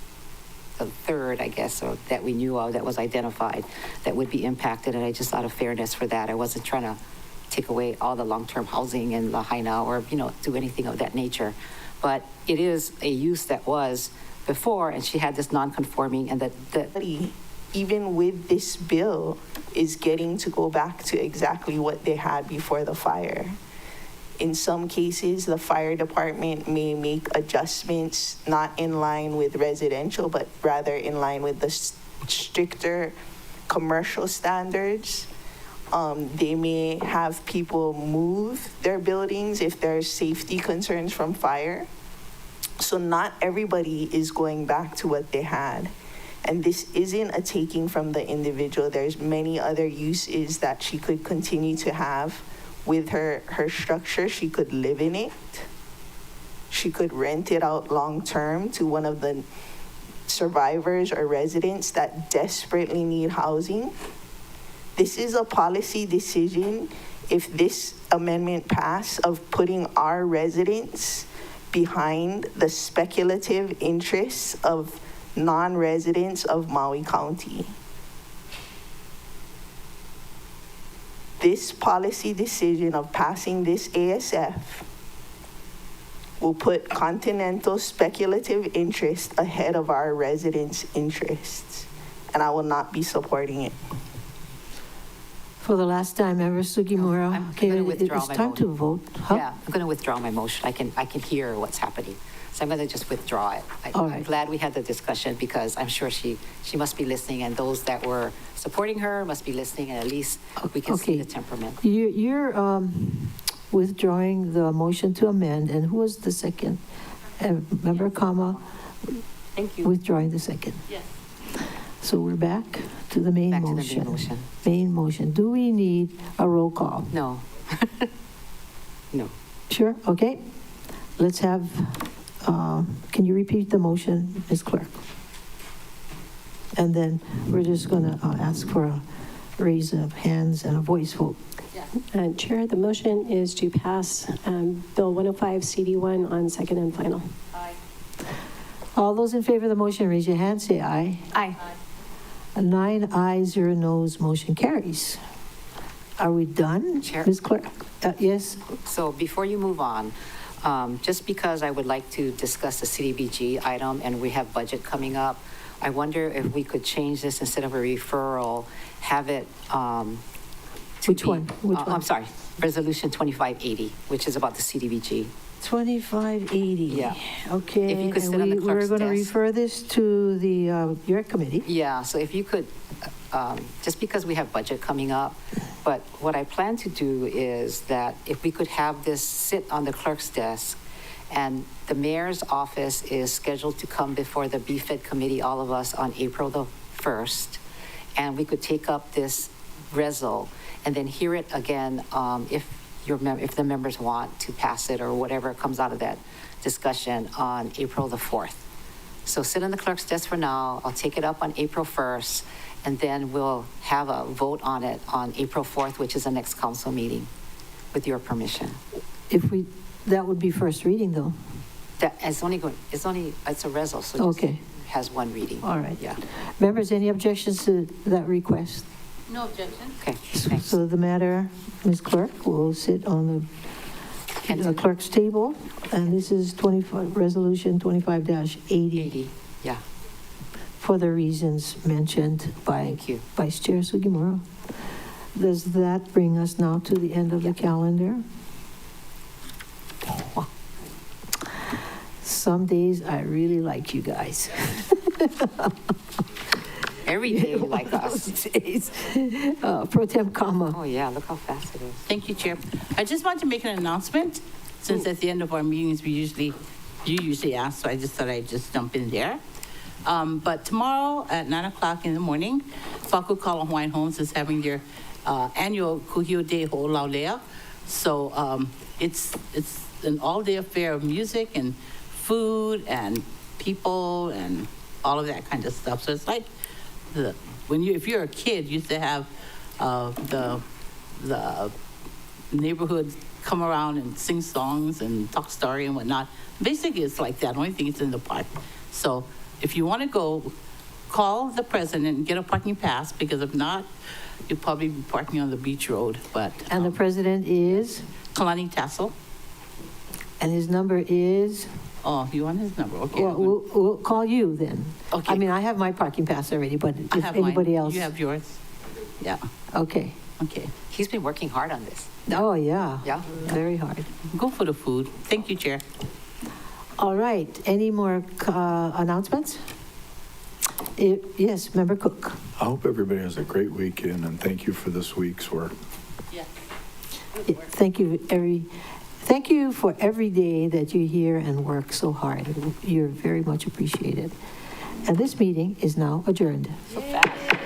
the third, I guess, or that we knew of that was identified that would be impacted. And I just out of fairness for that, I wasn't trying to take away all the long-term housing in Lahaina or, do anything of that nature. But it is a use that was before, and she had this non-conforming, and that even with this bill is getting to go back to exactly what they had before the fire. In some cases, the fire department may make adjustments not in line with residential, but rather in line with the stricter commercial standards. They may have people move their buildings if there's safety concerns from fire. So not everybody is going back to what they had. And this isn't a taking from the individual. There's many other uses that she could continue to have with her structure. She could live in it. She could rent it out long term to one of the survivors or residents that desperately need housing. This is a policy decision, if this amendment passed, of putting our residents behind the speculative interests of non-residents of Maui County. This policy decision of passing this ASF will put continental speculative interest ahead of our residents' interests, and I will not be supporting it. For the last time, Member Sugimura. I'm Okay, going to withdraw it's my time to motion. vote. Huh? Yeah, I'm going to withdraw my motion. I can hear what's happening. So I'm going to just withdraw it. All I'm right. glad we had the discussion because I'm sure she must be listening, and those that were supporting her must be listening, and at least we can see Okay. the temperament. You're withdrawing the motion to amend, and who was the second? Member Kama Thank you. withdrawing the second. Yes. So we're back to the main Back to the motion. main motion. Main motion. Do we need a roll call? No. No. Sure, okay. Let's have, can you repeat the motion, Ms. Clerk? And then we're just going to ask for a raise of hands and a voice vote. Chair, the motion is to pass Bill 105 CD1 on second and final. All those in favor of the motion, raise your hand, say aye. Aye. 9 ayes, 0 noes, motion carries. Are we done, Chair. Ms. Clerk? Yes? So before you move on, just because I would like to discuss the CDBG item and we have budget coming up, I wonder if we could change this instead of a referral, have it Which one? Which one? I'm sorry, Resolution 2580, which is about the CDBG. 2580. Yeah. Okay. If you could and sit on the we're clerk's going to desk. refer this to the your committee. Yeah, so if you could, just because we have budget coming up, but what I plan to do is that if we could have this sit on the clerk's desk, and the mayor's office is scheduled to come before the BFED committee, all of us, on April the 1st, and we could take up this resol and then hear it again if the members want to pass it or whatever comes out of that discussion on April the 4th. So sit on the clerk's desk for now. I'll take it up on April 1st, and then we'll have a vote on it on April 4th, which is the next council meeting, with your permission. That would be first reading, though. It's a resol, so it Okay. just has one reading. All right. Yeah. Members, any objections to that request? No objection. Okay, thanks. So the matter, Ms. Clerk, will sit on the clerk's table, and this is Resolution 25-80. 80, yeah. For the reasons mentioned by Thank you. Vice Chair Sugimura. Does that bring us now to the end of the calendar? Some days I really like you guys. Every day like us. Days. Pro Tem Kama. Oh, yeah, look how fast it is. Thank you, Chair. I just want to make an announcement, since at the end of our meetings, you usually ask, so I just thought I'd just jump in there. But tomorrow at 9 o'clock in the morning, Fakukala Hawaiian Homes is having their annual Kuhio Day Ho'olaulea. So it's an all-day affair of music and food and people and all of that kind of stuff. So it's like if you're a kid, you used to have the neighborhood come around and sing songs and talk story and whatnot. Basically, it's like that. The only thing is in the park. So if you want to go, call the president and get a parking pass, because if not, you'll probably be parking on the beach road. But And the president is? Kalani Tassel. And his number is? Oh, you want his number? Okay. Well, we'll call you then. Okay. I mean, I have my parking pass already, but I if have anybody mine. else. You have yours? Yeah. Okay. Okay. He's been working hard on this. Oh, yeah. Yeah. Very hard. Go for the food. Thank you, Chair. All right, any more announcements? Yes, Member Cook. I hope everybody has a great weekend, and thank you for this week's work. Yeah, Thank you for every day that you're here and work so hard. You're very much appreciated. And this meeting is now adjourned. So fast.